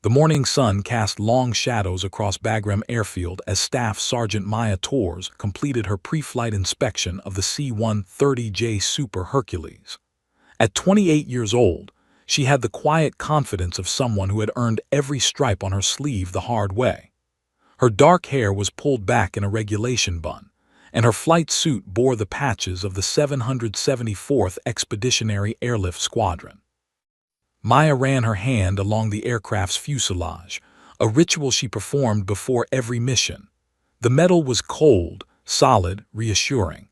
The morning sun cast long shadows across Bagram Airfield as Staff Sergeant Maya Torres completed her pre-flight inspection of the C-130J Super Hercules. At 28 years old, she had the quiet confidence of someone who had earned every stripe on her sleeve the hard way. Her dark hair was pulled back in a regulation bun, and her flight suit bore the patches of the 774th Expeditionary Airlift Squadron. Maya ran her hand along the aircraft's fuselage, a ritual she performed before every mission. The metal was cold, solid, reassuring.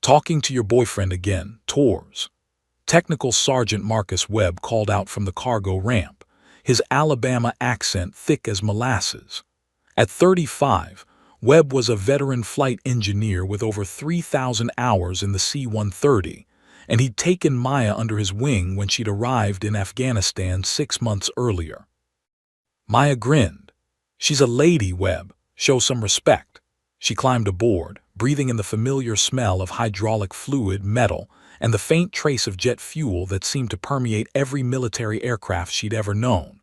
"Talking to your boyfriend again, Torres." Technical Sergeant Marcus Webb called out from the cargo ramp, his Alabama accent thick as molasses. At 35, Webb was a veteran flight engineer with over 3,000 hours in the C-130, and he'd taken Maya under his wing when she'd arrived in Afghanistan 6 months earlier. Maya grinned. "She's a lady, Webb. Show some respect." She climbed aboard, breathing in the familiar smell of hydraulic fluid, metal, and the faint trace of jet fuel that seemed to permeate every military aircraft she'd ever known.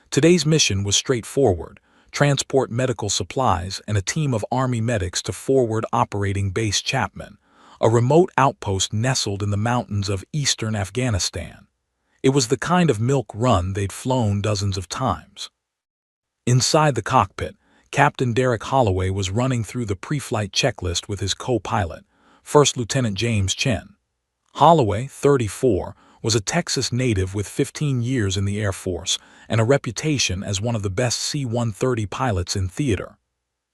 Today's mission was straightforward: transport medical supplies and a team of Army medics to Forward Operating Base Chapman, a remote outpost nestled in the mountains of eastern Afghanistan. It was the kind of milk run they'd flown dozens of times. Inside the cockpit, Captain Derek Holloway was running through the pre-flight checklist with his co-pilot, First Lieutenant James Chen. Holloway, 34, was a Texas native with 15 years in the Air Force and a reputation as one of the best C-130 pilots in theater.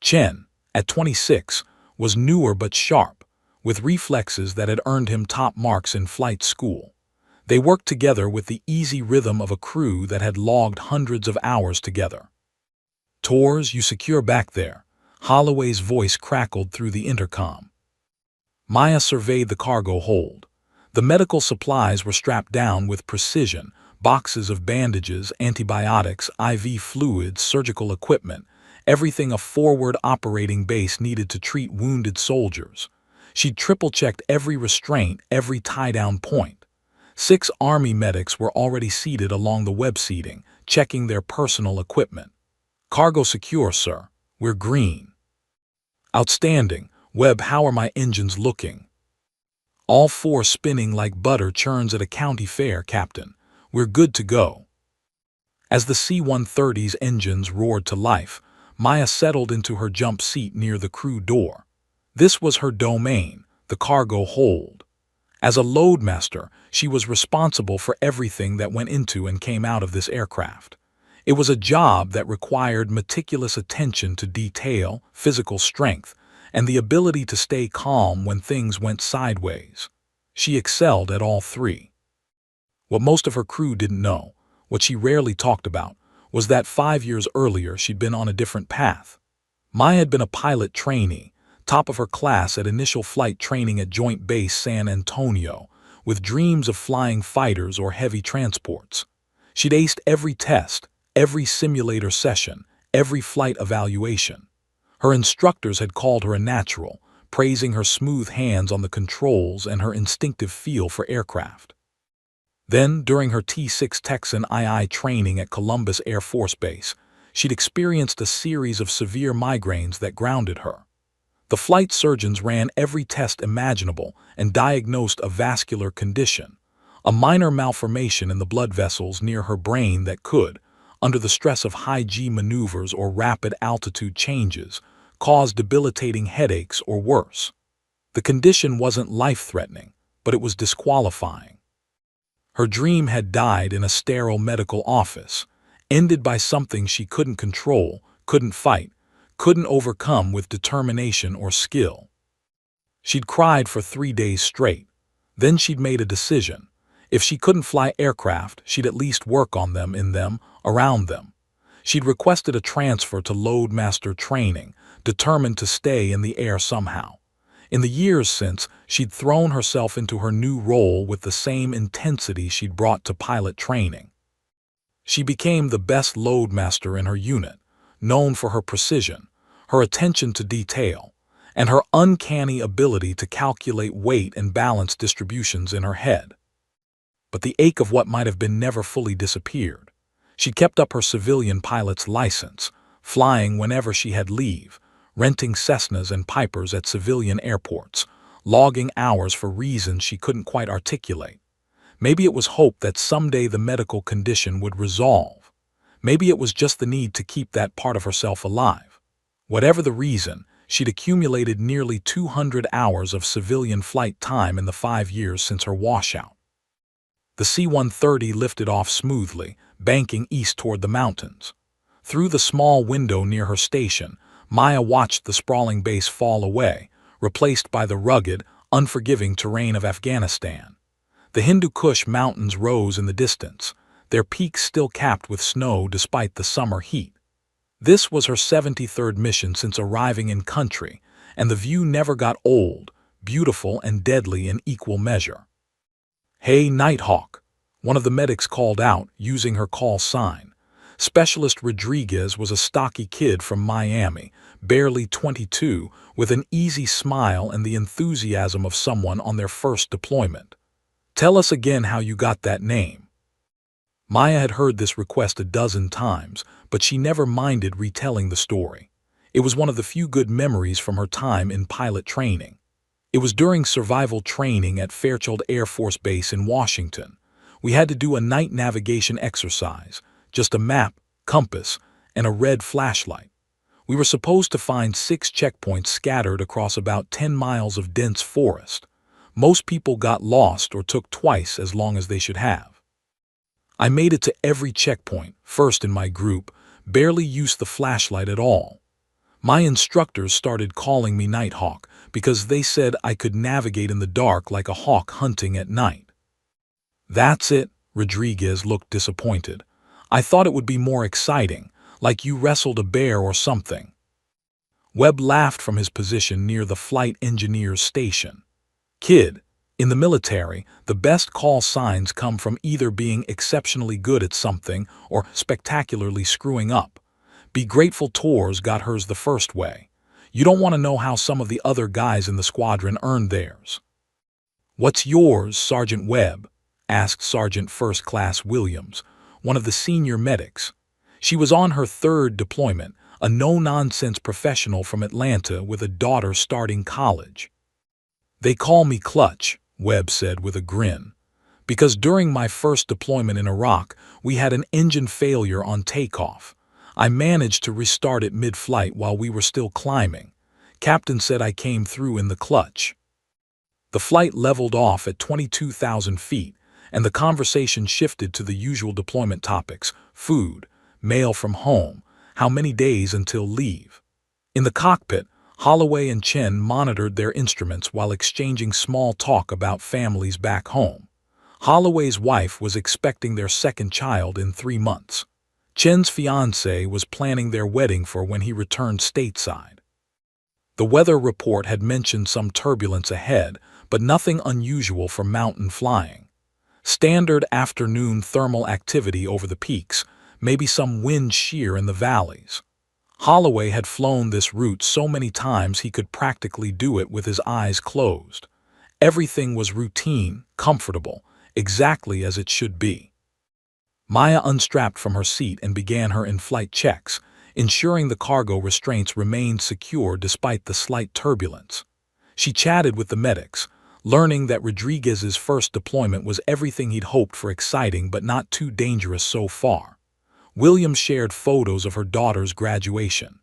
Chen, at 26, was newer but sharp, with reflexes that had earned him top marks in flight school. They worked together with the easy rhythm of a crew that had logged hundreds of hours together. "Torres, you secure back there," Holloway's voice crackled through the intercom. Maya surveyed the cargo hold. The medical supplies were strapped down with precision: boxes of bandages, antibiotics, IV fluids, surgical equipment, everything a Forward Operating Base needed to treat wounded soldiers. She'd triple-checked every restraint, every tie-down point. 6 Army medics were already seated along the web seating, checking their personal equipment. "Cargo secure, sir. We're green." "Outstanding. Webb, how are my engines looking?" "All 4 spinning like butter churns at a county fair, Captain. We're good to go." As the C-130's engines roared to life, Maya settled into her jump seat near the crew door. This was her domain, the cargo hold. As a loadmaster, she was responsible for everything that went into and came out of this aircraft. It was a job that required meticulous attention to detail, physical strength, and the ability to stay calm when things went sideways. She excelled at all 3. What most of her crew didn't know, what she rarely talked about, was that 5 years earlier she'd been on a different path. Maya had been a pilot trainee, top of her class at initial flight training at Joint Base San Antonio, with dreams of flying fighters or heavy transports. She'd aced every test, every simulator session, every flight evaluation. Her instructors had called her a natural, praising her smooth hands on the controls and her instinctive feel for aircraft. Then, during her T-6 Texan II training at Columbus Air Force Base, she'd experienced a series of severe migraines that grounded her. The flight surgeons ran every test imaginable and diagnosed a vascular condition, a minor malformation in the blood vessels near her brain that could, under the stress of high-G maneuvers or rapid altitude changes, cause debilitating headaches or worse. The condition wasn't life-threatening, but it was disqualifying. Her dream had died in a sterile medical office, ended by something she couldn't control, couldn't fight, couldn't overcome with determination or skill. She'd cried for 3 days straight. Then she'd made a decision. If she couldn't fly aircraft, she'd at least work on them, in them, around them. She'd requested a transfer to loadmaster training, determined to stay in the air somehow. In the years since, she'd thrown herself into her new role with the same intensity she'd brought to pilot training. She became the best loadmaster in her unit, known for her precision, her attention to detail, and her uncanny ability to calculate weight and balance distributions in her head. But the ache of what might have been never fully disappeared. She kept up her civilian pilot's license, flying whenever she had leave, renting Cessnas and Pipers at civilian airports, logging hours for reasons she couldn't quite articulate. Maybe it was hope that someday the medical condition would resolve. Maybe it was just the need to keep that part of herself alive. Whatever the reason, she'd accumulated nearly 200 hours of civilian flight time in the 5 years since her washout. The C-130 lifted off smoothly, banking east toward the mountains. Through the small window near her station, Maya watched the sprawling base fall away, replaced by the rugged, unforgiving terrain of Afghanistan. The Hindu Kush mountains rose in the distance, their peaks still capped with snow despite the summer heat. This was her 73rd mission since arriving in country, and the view never got old, beautiful and deadly in equal measure. "Hey, Nighthawk," one of the medics called out, using her call sign. Specialist Rodriguez was a stocky kid from Miami, barely 22, with an easy smile and the enthusiasm of someone on their first deployment. "Tell us again how you got that name." Maya had heard this request a dozen times, but she never minded retelling the story. It was one of the few good memories from her time in pilot training. It was during survival training at Fairchild Air Force Base in Washington. We had to do a night navigation exercise, just a map, compass, and a red flashlight. We were supposed to find 6 checkpoints scattered across about 10 miles of dense forest. Most people got lost or took twice as long as they should have. I made it to every checkpoint, first in my group, barely used the flashlight at all. My instructors started calling me Nighthawk because they said I could navigate in the dark like a hawk hunting at night. "That's it," Rodriguez looked disappointed. "I thought it would be more exciting, like you wrestled a bear or something." Webb laughed from his position near the flight engineer's station. "Kid, in the military, the best call signs come from either being exceptionally good at something or spectacularly screwing up. Be Grateful Tours got hers the first way. You don't want to know how some of the other guys in the squadron earned theirs." "What's yours, Sergeant Webb?" asked Sergeant First Class Williams, one of the senior medics. She was on her 3rd deployment, a no-nonsense professional from Atlanta with a daughter starting college. "They call me Clutch," Webb said with a grin, "because during my first deployment in Iraq, we had an engine failure on takeoff. I managed to restart it mid-flight while we were still climbing. Captain said I came through in the clutch." The flight leveled off at 22,000 feet, and the conversation shifted to the usual deployment topics: food, mail from home, how many days until leave. In the cockpit, Holloway and Chen monitored their instruments while exchanging small talk about families back home. Holloway's wife was expecting their 2nd child in 3 months. Chen's fiancé was planning their wedding for when he returned stateside. The weather report had mentioned some turbulence ahead, but nothing unusual for mountain flying. Standard afternoon thermal activity over the peaks, maybe some wind shear in the valleys. Holloway had flown this route so many times he could practically do it with his eyes closed. Everything was routine, comfortable, exactly as it should be. Maya unstrapped from her seat and began her in-flight checks, ensuring the cargo restraints remained secure despite the slight turbulence. She chatted with the medics, learning that Rodriguez's first deployment was everything he'd hoped for: exciting but not too dangerous so far. Williams shared photos of her daughter's graduation.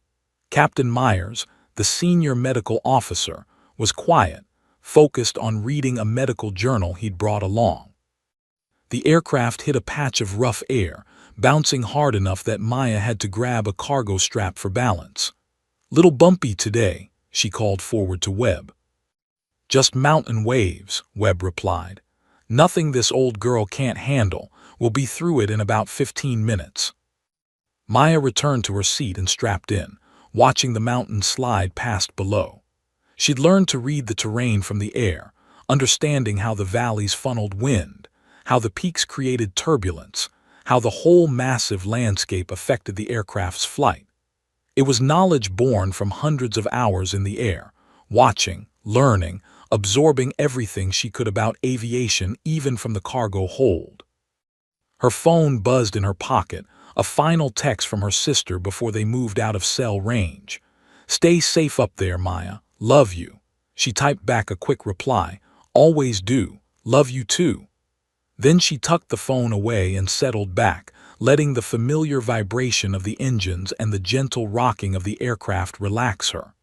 Captain Myers, the senior medical officer, was quiet, focused on reading a medical journal he'd brought along. The aircraft hit a patch of rough air, bouncing hard enough that Maya had to grab a cargo strap for balance. "Little bumpy today," she called forward to Webb. "Just mountain waves," Webb replied. "Nothing this old girl can't handle. We'll be through it in about 15 minutes. Maya returned to her seat and strapped in, watching the mountain slide past below. She'd learned to read the terrain from the air, understanding how the valleys funneled wind, how the peaks created turbulence, how the whole massive landscape affected the aircraft's flight. It was knowledge born from hundreds of hours in the air, watching, learning, absorbing everything she could about aviation, even from the cargo hold. Her phone buzzed in her pocket, A final text from her sister before they moved out of cell range. "Stay safe up there, Maya. Love you." She typed back a quick reply. "Always do. Love you too." Then she tucked the phone away and settled back, letting the familiar vibration of the engines and the gentle rocking of the aircraft relax her.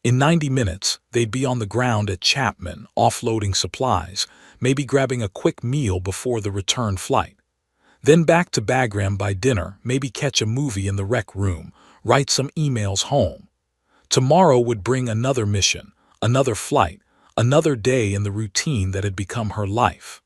In 90 minutes, they'd be on the ground at Chapman, offloading supplies, maybe grabbing a quick meal before the return flight. Then back to Bagram by dinner, maybe catch a movie in the rec room, write some emails home. Tomorrow would bring another mission, another flight, another day in the routine that had become her life.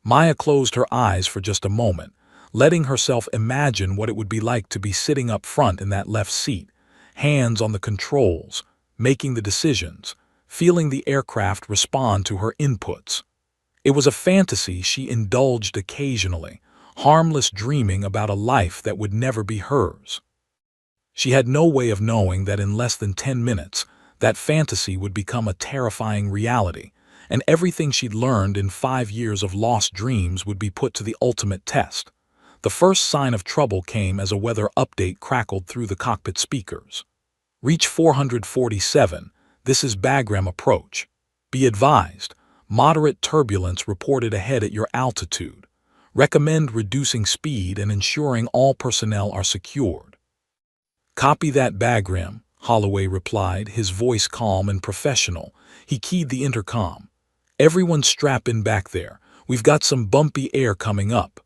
Maya closed her eyes for just a moment, letting herself imagine what it would be like to be sitting up front in that left seat, hands on the controls, making the decisions, feeling the aircraft respond to her inputs. It was a fantasy she indulged occasionally, harmless dreaming about a life that would never be hers. She had no way of knowing that in less than 10 minutes, that fantasy would become a terrifying reality, and everything she'd learned in 5 years of lost dreams would be put to the ultimate test. The first sign of trouble came as a weather update crackled through the cockpit speakers. "Reach 447, this is Bagram approach. Be advised, moderate turbulence reported ahead at your altitude. Recommend reducing speed and ensuring all personnel are secured." "Copy that, Bagram," Holloway replied, his voice calm and professional. He keyed the intercom. "Everyone strap in back there. We've got some bumpy air coming up."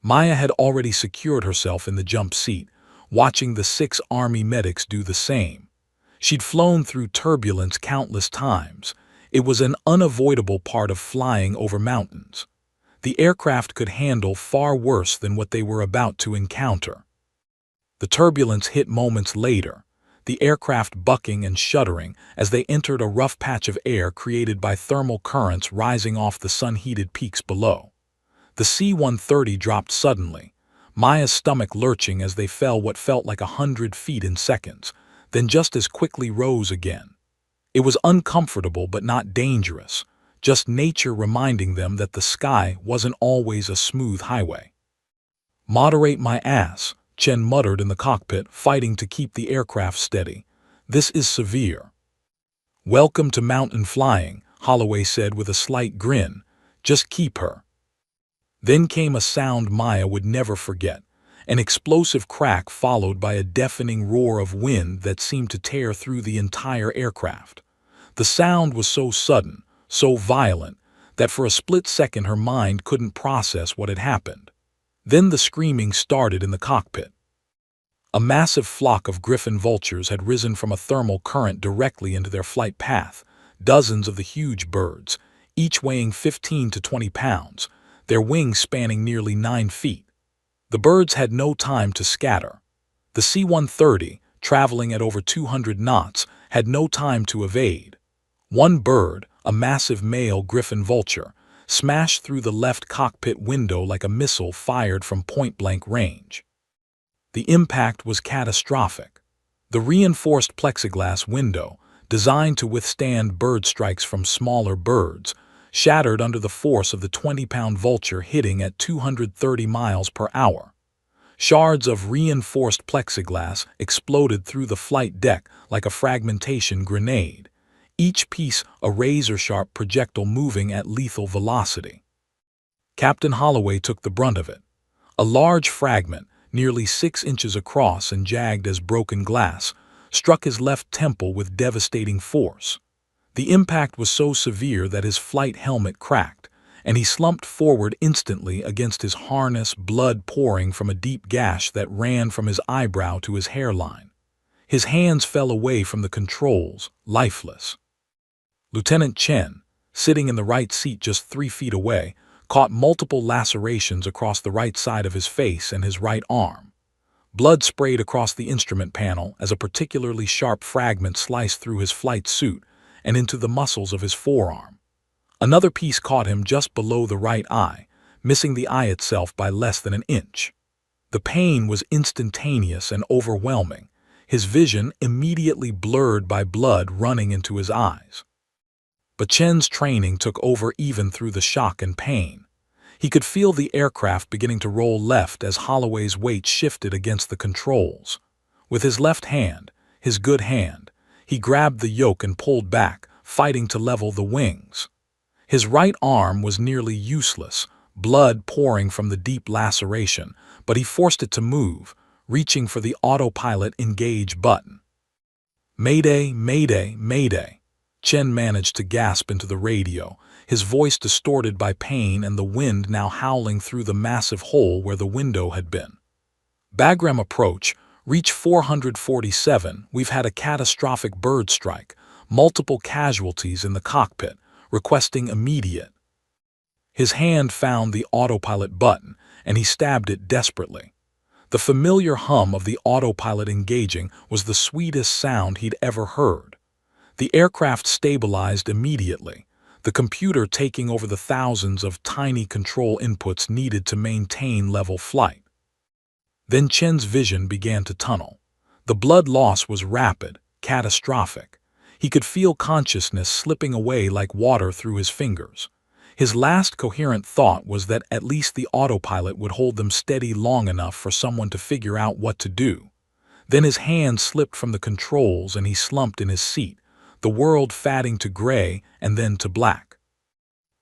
Maya had already secured herself in the jump seat, watching the 6 Army medics do the same. She'd flown through turbulence countless times. It was an unavoidable part of flying over mountains. The aircraft could handle far worse than what they were about to encounter. The turbulence hit moments later, the aircraft bucking and shuddering as they entered a rough patch of air created by thermal currents rising off the sun-heated peaks below. The C-130 dropped suddenly, Maya's stomach lurching as they fell what felt like 100 feet in seconds, then just as quickly rose again. It was uncomfortable but not dangerous, just nature reminding them that the sky wasn't always a smooth highway. "Moderate my ass," Chen muttered in the cockpit, fighting to keep the aircraft steady. "This is severe." "Welcome to mountain flying," Holloway said with a slight grin. "Just keep her." Then came a sound Maya would never forget, an explosive crack followed by a deafening roar of wind that seemed to tear through the entire aircraft. The sound was so sudden, so violent, that for a split second her mind couldn't process what had happened. Then the screaming started in the cockpit. A massive flock of griffin vultures had risen from a thermal current directly into their flight path, dozens of the huge birds, each weighing 15 to 20 pounds, their wings spanning nearly 9 feet. The birds had no time to scatter. The C-130, traveling at over 200 knots, had no time to evade. One bird, a massive male griffin vulture, smashed through the left cockpit window like a missile fired from point-blank range. The impact was catastrophic. The reinforced plexiglass window, designed to withstand bird strikes from smaller birds, shattered under the force of the 20-pound vulture hitting at 230 miles per hour. Shards of reinforced plexiglass exploded through the flight deck like a fragmentation grenade, each piece a razor-sharp projectile moving at lethal velocity. Captain Holloway took the brunt of it. A large fragment, nearly 6 inches across and jagged as broken glass, struck his left temple with devastating force. The impact was so severe that his flight helmet cracked, and he slumped forward instantly against his harness, blood pouring from a deep gash that ran from his eyebrow to his hairline. His hands fell away from the controls, lifeless. Lieutenant Chen, sitting in the right seat just 3 feet away, caught multiple lacerations across the right side of his face and his right arm. Blood sprayed across the instrument panel as a particularly sharp fragment sliced through his flight suit and into the muscles of his forearm. Another piece caught him just below the right eye, missing the eye itself by less than an inch. The pain was instantaneous and overwhelming, his vision immediately blurred by blood running into his eyes. But Chen's training took over even through the shock and pain. He could feel the aircraft beginning to roll left as Holloway's weight shifted against the controls. With his left hand, his good hand, he grabbed the yoke and pulled back, fighting to level the wings. His right arm was nearly useless, blood pouring from the deep laceration, but he forced it to move, reaching for the autopilot engage button. "Mayday, mayday, mayday." Chen managed to gasp into the radio, his voice distorted by pain and the wind now howling through the massive hole where the window had been. "Bagram approach, reach 447, we've had a catastrophic bird strike, multiple casualties in the cockpit, requesting immediate." His hand found the autopilot button, and he stabbed it desperately. The familiar hum of the autopilot engaging was the sweetest sound he'd ever heard. The aircraft stabilized immediately, the computer taking over the thousands of tiny control inputs needed to maintain level flight. Then Chen's vision began to tunnel. The blood loss was rapid, catastrophic. He could feel consciousness slipping away like water through his fingers. His last coherent thought was that at least the autopilot would hold them steady long enough for someone to figure out what to do. Then his hand slipped from the controls and he slumped in his seat, the world fading to gray and then to black.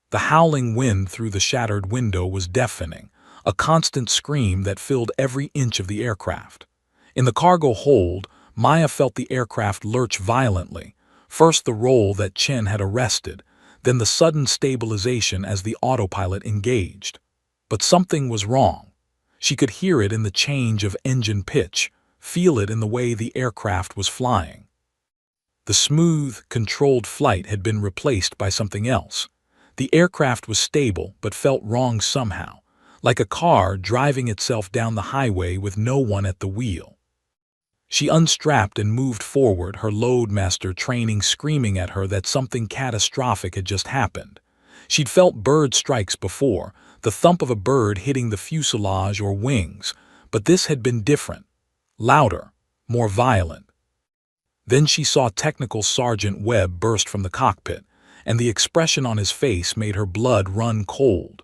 The howling wind through the shattered window was deafening, a constant scream that filled every inch of the aircraft. In the cargo hold, Maya felt the aircraft lurch violently, first the roll that Chen had arrested, then the sudden stabilization as the autopilot engaged. But something was wrong. She could hear it in the change of engine pitch, feel it in the way the aircraft was flying. The smooth, controlled flight had been replaced by something else. The aircraft was stable but felt wrong somehow, like a car driving itself down the highway with no one at the wheel. She unstrapped and moved forward, her loadmaster training screaming at her that something catastrophic had just happened. She'd felt bird strikes before, the thump of a bird hitting the fuselage or wings, but this had been different, louder, more violent. Then she saw Technical Sergeant Webb burst from the cockpit, and the expression on his face made her blood run cold.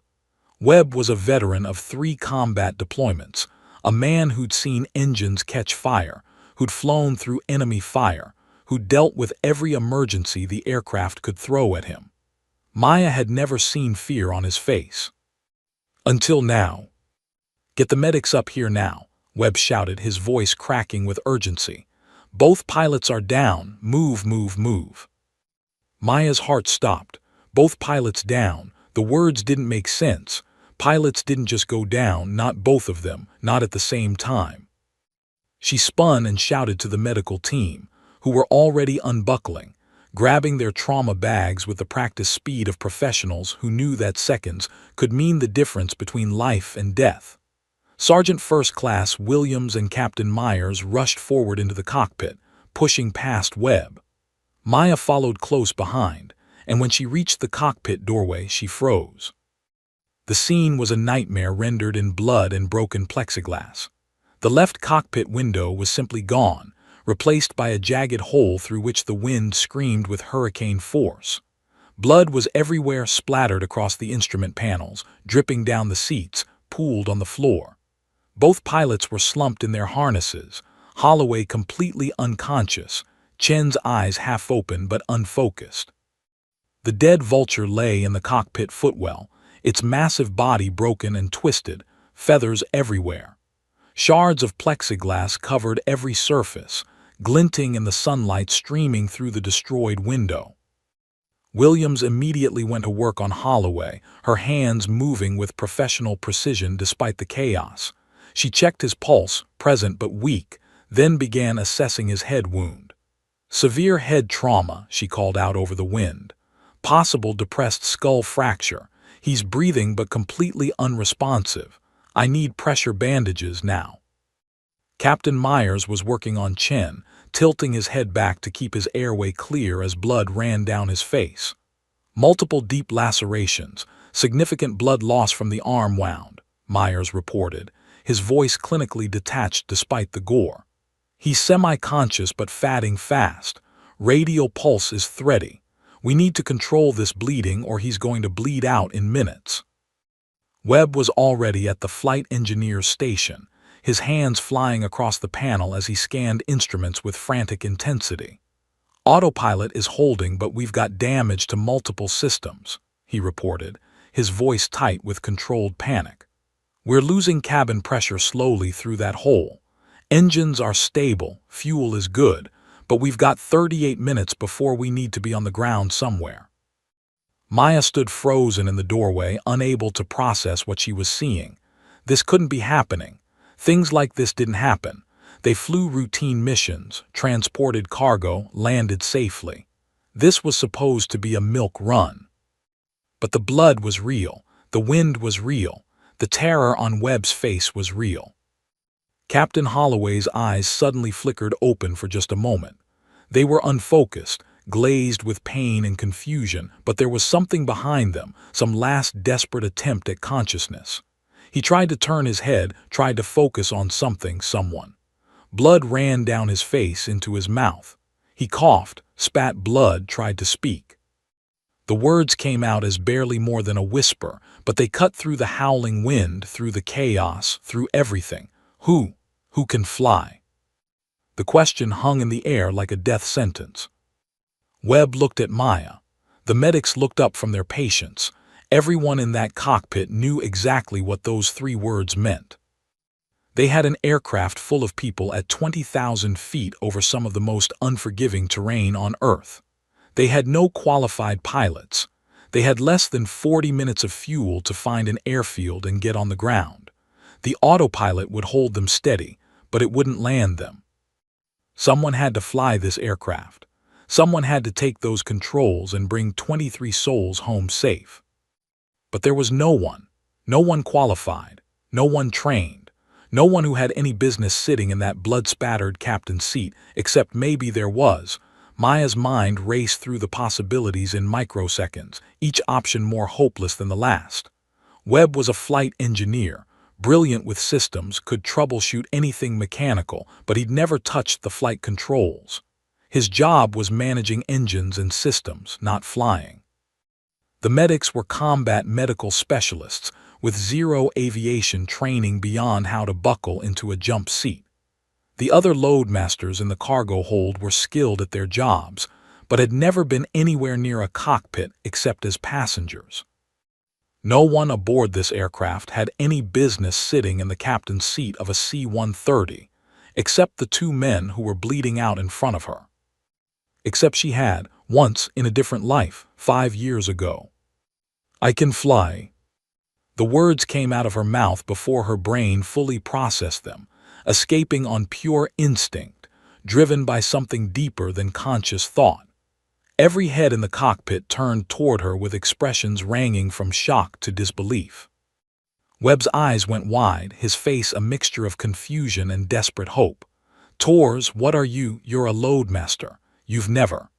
Webb was a veteran of 3 combat deployments, a man who'd seen engines catch fire, who'd flown through enemy fire, who'd dealt with every emergency the aircraft could throw at him. Maya had never seen fear on his face. Until now. "Get the medics up here now," Webb shouted, his voice cracking with urgency. "Both pilots are down. Move, move, move." Maya's heart stopped. Both pilots down. The words didn't make sense. Pilots didn't just go down, not both of them, not at the same time. She spun and shouted to the medical team, who were already unbuckling, grabbing their trauma bags with the practiced speed of professionals who knew that seconds could mean the difference between life and death. Sergeant First Class Williams and Captain Myers rushed forward into the cockpit, pushing past Webb. Maya followed close behind, and when she reached the cockpit doorway, she froze. The scene was a nightmare rendered in blood and broken plexiglass. The left cockpit window was simply gone, replaced by a jagged hole through which the wind screamed with hurricane force. Blood was everywhere, splattered across the instrument panels, dripping down the seats, pooled on the floor. Both pilots were slumped in their harnesses, Holloway completely unconscious, Chen's eyes half open but unfocused. The dead vulture lay in the cockpit footwell, its massive body broken and twisted, feathers everywhere. Shards of plexiglass covered every surface, glinting in the sunlight streaming through the destroyed window. Williams immediately went to work on Holloway, her hands moving with professional precision despite the chaos. She checked his pulse, present but weak, then began assessing his head wound. "Severe head trauma," she called out over the wind. "Possible depressed skull fracture. He's breathing but completely unresponsive. I need pressure bandages now." Captain Myers was working on Chen, tilting his head back to keep his airway clear as blood ran down his face. "Multiple deep lacerations, significant blood loss from the arm wound," Myers reported, his voice clinically detached despite the gore. "He's semi-conscious but fatting fast. Radial pulse is thready. We need to control this bleeding or he's going to bleed out in minutes." Webb was already at the flight engineer's station, his hands flying across the panel as he scanned instruments with frantic intensity. "Autopilot is holding, but we've got damage to multiple systems," he reported, his voice tight with controlled panic. "We're losing cabin pressure slowly through that hole. Engines are stable, fuel is good, but we've got 38 minutes before we need to be on the ground somewhere." Maya stood frozen in the doorway, unable to process what she was seeing. This couldn't be happening. Things like this didn't happen. They flew routine missions, transported cargo, landed safely. This was supposed to be a milk run. But the blood was real, the wind was real, the terror on Webb's face was real. Captain Holloway's eyes suddenly flickered open for just a moment. They were unfocused, glazed with pain and confusion, but there was something behind them, some last desperate attempt at consciousness. He tried to turn his head, tried to focus on something, someone. Blood ran down his face into his mouth. He coughed, spat blood, tried to speak. The words came out as barely more than a whisper, but they cut through the howling wind, through the chaos, through everything. Who can fly? The question hung in the air like a death sentence. Webb looked at Maya. The medics looked up from their patients. Everyone in that cockpit knew exactly what those 3 words meant. They had an aircraft full of people at 20,000 feet over some of the most unforgiving terrain on Earth. They had no qualified pilots. They had less than 40 minutes of fuel to find an airfield and get on the ground. The autopilot would hold them steady, but it wouldn't land them. Someone had to fly this aircraft. Someone had to take those controls and bring 23 souls home safe. But there was no one qualified, no one trained, no one who had any business sitting in that blood-spattered captain's seat, except maybe there was. Maya's mind raced through the possibilities in microseconds, each option more hopeless than the last. Webb was a flight engineer, brilliant with systems, could troubleshoot anything mechanical, but he'd never touched the flight controls. His job was managing engines and systems, not flying. The medics were combat medical specialists, with zero aviation training beyond how to buckle into a jump seat. The other loadmasters in the cargo hold were skilled at their jobs, but had never been anywhere near a cockpit except as passengers. No one aboard this aircraft had any business sitting in the captain's seat of a C-130, except the 2 men who were bleeding out in front of her. Except she had, once in a different life, 5 years ago. "I can fly." The words came out of her mouth before her brain fully processed them, escaping on pure instinct, driven by something deeper than conscious thought. Every head in the cockpit turned toward her with expressions ranging from shock to disbelief. Webb's eyes went wide, his face a mixture of confusion and desperate hope. "Tors, what are you? You're a loadmaster. You've never—"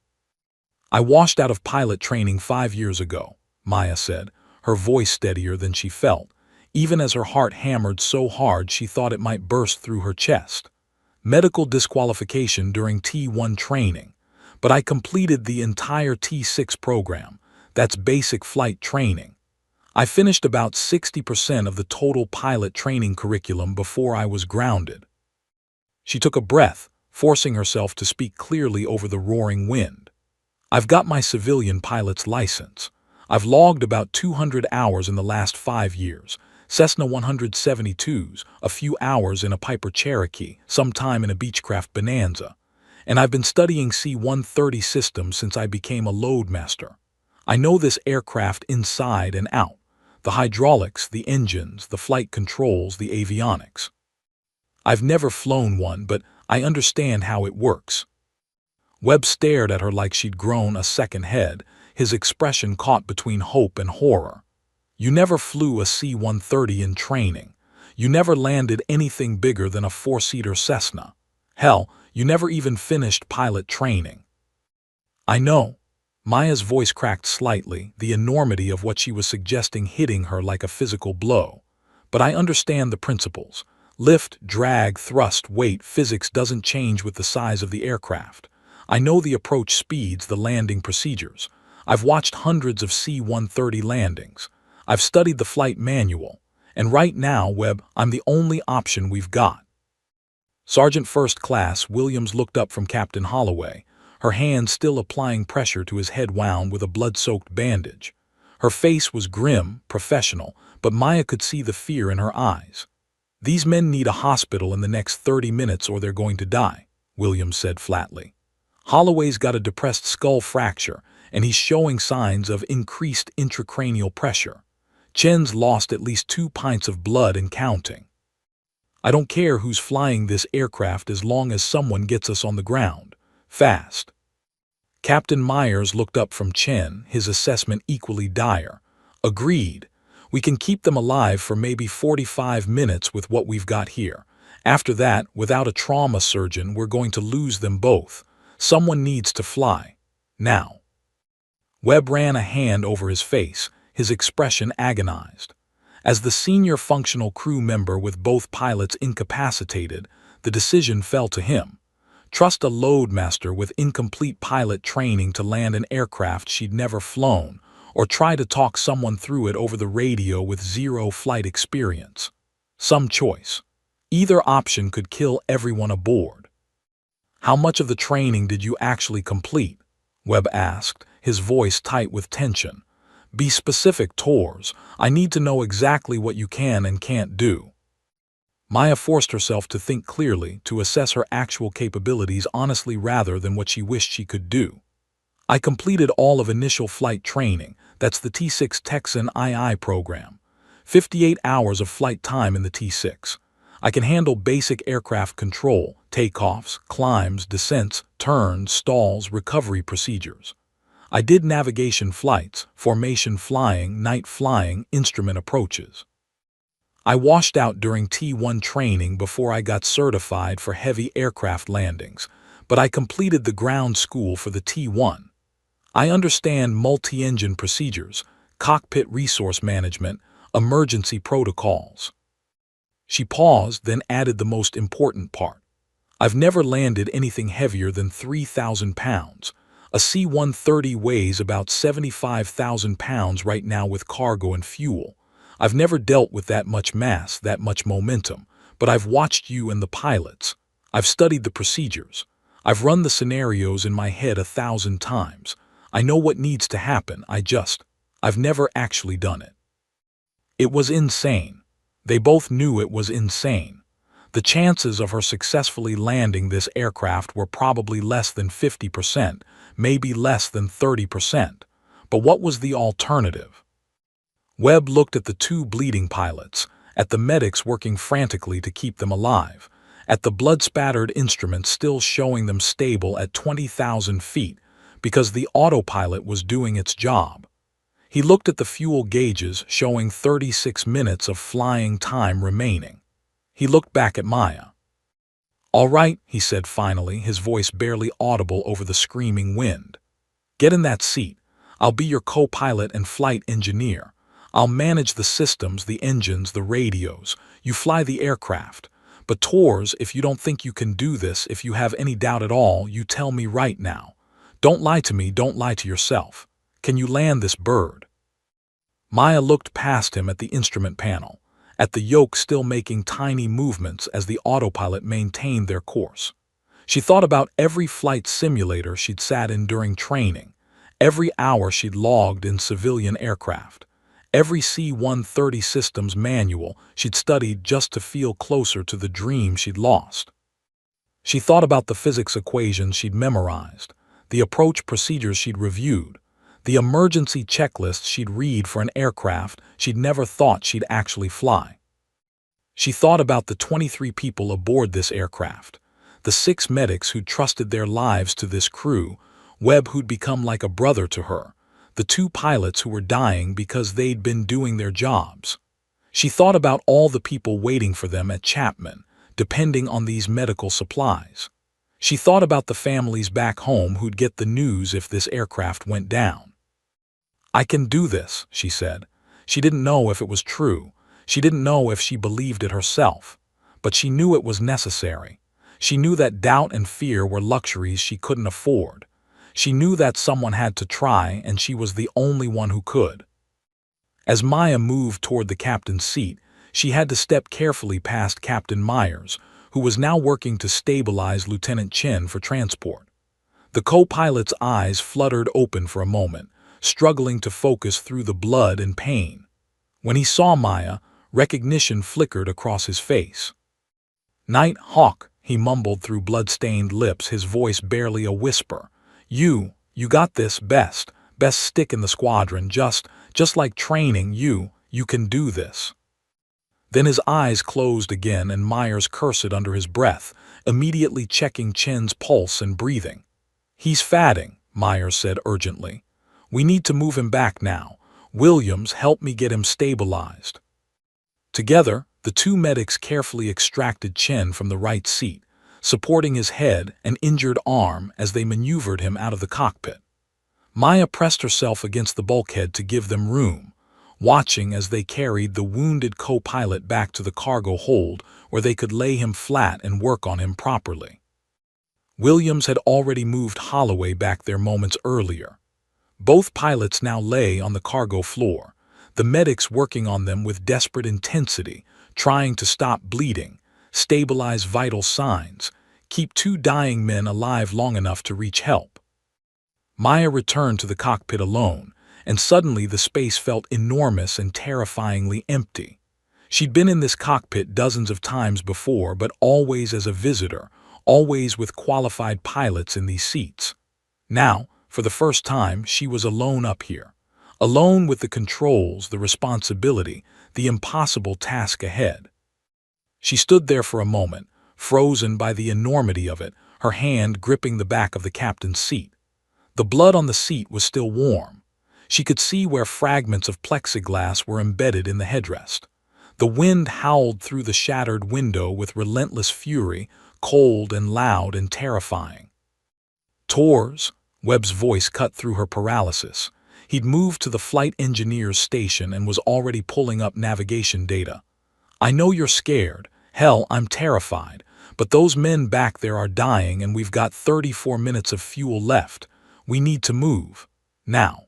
"I washed out of pilot training 5 years ago," Maya said, her voice steadier than she felt, even as her heart hammered so hard she thought it might burst through her chest. "Medical disqualification during T1 training. But I completed the entire T6 program. That's basic flight training. I finished about 60% of the total pilot training curriculum before I was grounded." She took a breath, forcing herself to speak clearly over the roaring wind. "I've got my civilian pilot's license. I've logged about 200 hours in the last 5 years, Cessna 172s, a few hours in a Piper Cherokee, some time in a Beechcraft Bonanza. And I've been studying C-130 systems since I became a loadmaster. I know this aircraft inside and out, the hydraulics, the engines, the flight controls, the avionics. I've never flown one, but I understand how it works." Webb stared at her like she'd grown a second head, his expression caught between hope and horror. "You never flew a C-130 in training. You never landed anything bigger than a 4-seater Cessna. Hell, you never even finished pilot training." "I know." Maya's voice cracked slightly, the enormity of what she was suggesting hitting her like a physical blow. "But I understand the principles. Lift, drag, thrust, weight, physics doesn't change with the size of the aircraft. I know the approach speeds, the landing procedures. I've watched hundreds of C-130 landings. I've studied the flight manual, and right now, Webb, I'm the only option we've got." Sergeant First Class Williams looked up from Captain Holloway, her hand still applying pressure to his head wound with a blood-soaked bandage. Her face was grim, professional, but Maya could see the fear in her eyes. "These men need a hospital in the next 30 minutes or they're going to die," Williams said flatly. "Holloway's got a depressed skull fracture, and he's showing signs of increased intracranial pressure. Chen's lost at least 2 pints of blood and counting. I don't care who's flying this aircraft as long as someone gets us on the ground. Fast." Captain Myers looked up from Chen, his assessment equally dire. "Agreed. We can keep them alive for maybe 45 minutes with what we've got here. After that, without a trauma surgeon, we're going to lose them both. Someone needs to fly. Now." Webb ran a hand over his face, his expression agonized. As the senior functional crew member with both pilots incapacitated, the decision fell to him. Trust a loadmaster with incomplete pilot training to land an aircraft she'd never flown, or try to talk someone through it over the radio with zero flight experience. Some choice. Either option could kill everyone aboard. "How much of the training did you actually complete?" Webb asked, his voice tight with tension. "Be specific, Tors. I need to know exactly what you can and can't do." Maya forced herself to think clearly, to assess her actual capabilities honestly rather than what she wished she could do. "I completed all of initial flight training, that's the T6 Texan II program. 58 hours of flight time in the T6. I can handle basic aircraft control, takeoffs, climbs, descents, turns, stalls, recovery procedures. I did navigation flights, formation flying, night flying, instrument approaches. I washed out during T1 training before I got certified for heavy aircraft landings, but I completed the ground school for the T1. I understand multi-engine procedures, cockpit resource management, emergency protocols." She paused, then added the most important part. "I've never landed anything heavier than 3,000 pounds. A C-130 weighs about 75,000 pounds right now with cargo and fuel. I've never dealt with that much mass, that much momentum, but I've watched you and the pilots. I've studied the procedures. I've run the scenarios in my head 1,000 times. I know what needs to happen, I've never actually done it." It was insane. They both knew it was insane. The chances of her successfully landing this aircraft were probably less than 50%, maybe less than 30%. But what was the alternative? Webb looked at the 2 bleeding pilots, at the medics working frantically to keep them alive, at the blood-spattered instruments still showing them stable at 20,000 feet, because the autopilot was doing its job. He looked at the fuel gauges showing 36 minutes of flying time remaining. He looked back at Maya. "All right," he said finally, his voice barely audible over the screaming wind. "Get in that seat. I'll be your co-pilot and flight engineer. I'll manage the systems, the engines, the radios. You fly the aircraft. But Tors, if you don't think you can do this, if you have any doubt at all, you tell me right now. Don't lie to me, don't lie to yourself. Can you land this bird?" Maya looked past him at the instrument panel, at the yoke still making tiny movements as the autopilot maintained their course. She thought about every flight simulator she'd sat in during training, every hour she'd logged in civilian aircraft, every C-130 systems manual she'd studied just to feel closer to the dream she'd lost. She thought about the physics equations she'd memorized, the approach procedures she'd reviewed, the emergency checklists she'd read for an aircraft she'd never thought she'd actually fly. She thought about the 23 people aboard this aircraft, the 6 medics who'd trusted their lives to this crew, Webb who'd become like a brother to her, the 2 pilots who were dying because they'd been doing their jobs. She thought about all the people waiting for them at Chapman, depending on these medical supplies. She thought about the families back home who'd get the news if this aircraft went down. "I can do this," she said. She didn't know if it was true. She didn't know if she believed it herself. But she knew it was necessary. She knew that doubt and fear were luxuries she couldn't afford. She knew that someone had to try, and she was the only one who could. As Maya moved toward the captain's seat, she had to step carefully past Captain Myers, who was now working to stabilize Lieutenant Chen for transport. The co-pilot's eyes fluttered open for a moment, struggling to focus through the blood and pain. When he saw Maya, recognition flickered across his face. "Nighthawk," he mumbled through blood-stained lips, his voice barely a whisper. You got this, best stick in the squadron, just like training, you can do this." Then his eyes closed again and Myers cursed under his breath, immediately checking Chen's pulse and breathing. "He's fatting," Myers said urgently. "We need to move him back now. Williams, help me get him stabilized." Together, the two medics carefully extracted Chen from the right seat, supporting his head and injured arm as they maneuvered him out of the cockpit. Maya pressed herself against the bulkhead to give them room, watching as they carried the wounded co-pilot back to the cargo hold where they could lay him flat and work on him properly. Williams had already moved Holloway back there moments earlier. Both pilots now lay on the cargo floor, the medics working on them with desperate intensity, trying to stop bleeding, stabilize vital signs, keep two dying men alive long enough to reach help. Maya returned to the cockpit alone, and suddenly the space felt enormous and terrifyingly empty. She'd been in this cockpit dozens of times before, but always as a visitor, always with qualified pilots in these seats. Now, for the first time, she was alone up here. Alone with the controls, the responsibility, the impossible task ahead. She stood there for a moment, frozen by the enormity of it, her hand gripping the back of the captain's seat. The blood on the seat was still warm. She could see where fragments of plexiglass were embedded in the headrest. The wind howled through the shattered window with relentless fury, cold and loud and terrifying. "Tours," Webb's voice cut through her paralysis. He'd moved to the flight engineer's station and was already pulling up navigation data. "I know you're scared. Hell, I'm terrified. But those men back there are dying and we've got 34 minutes of fuel left. We need to move. Now."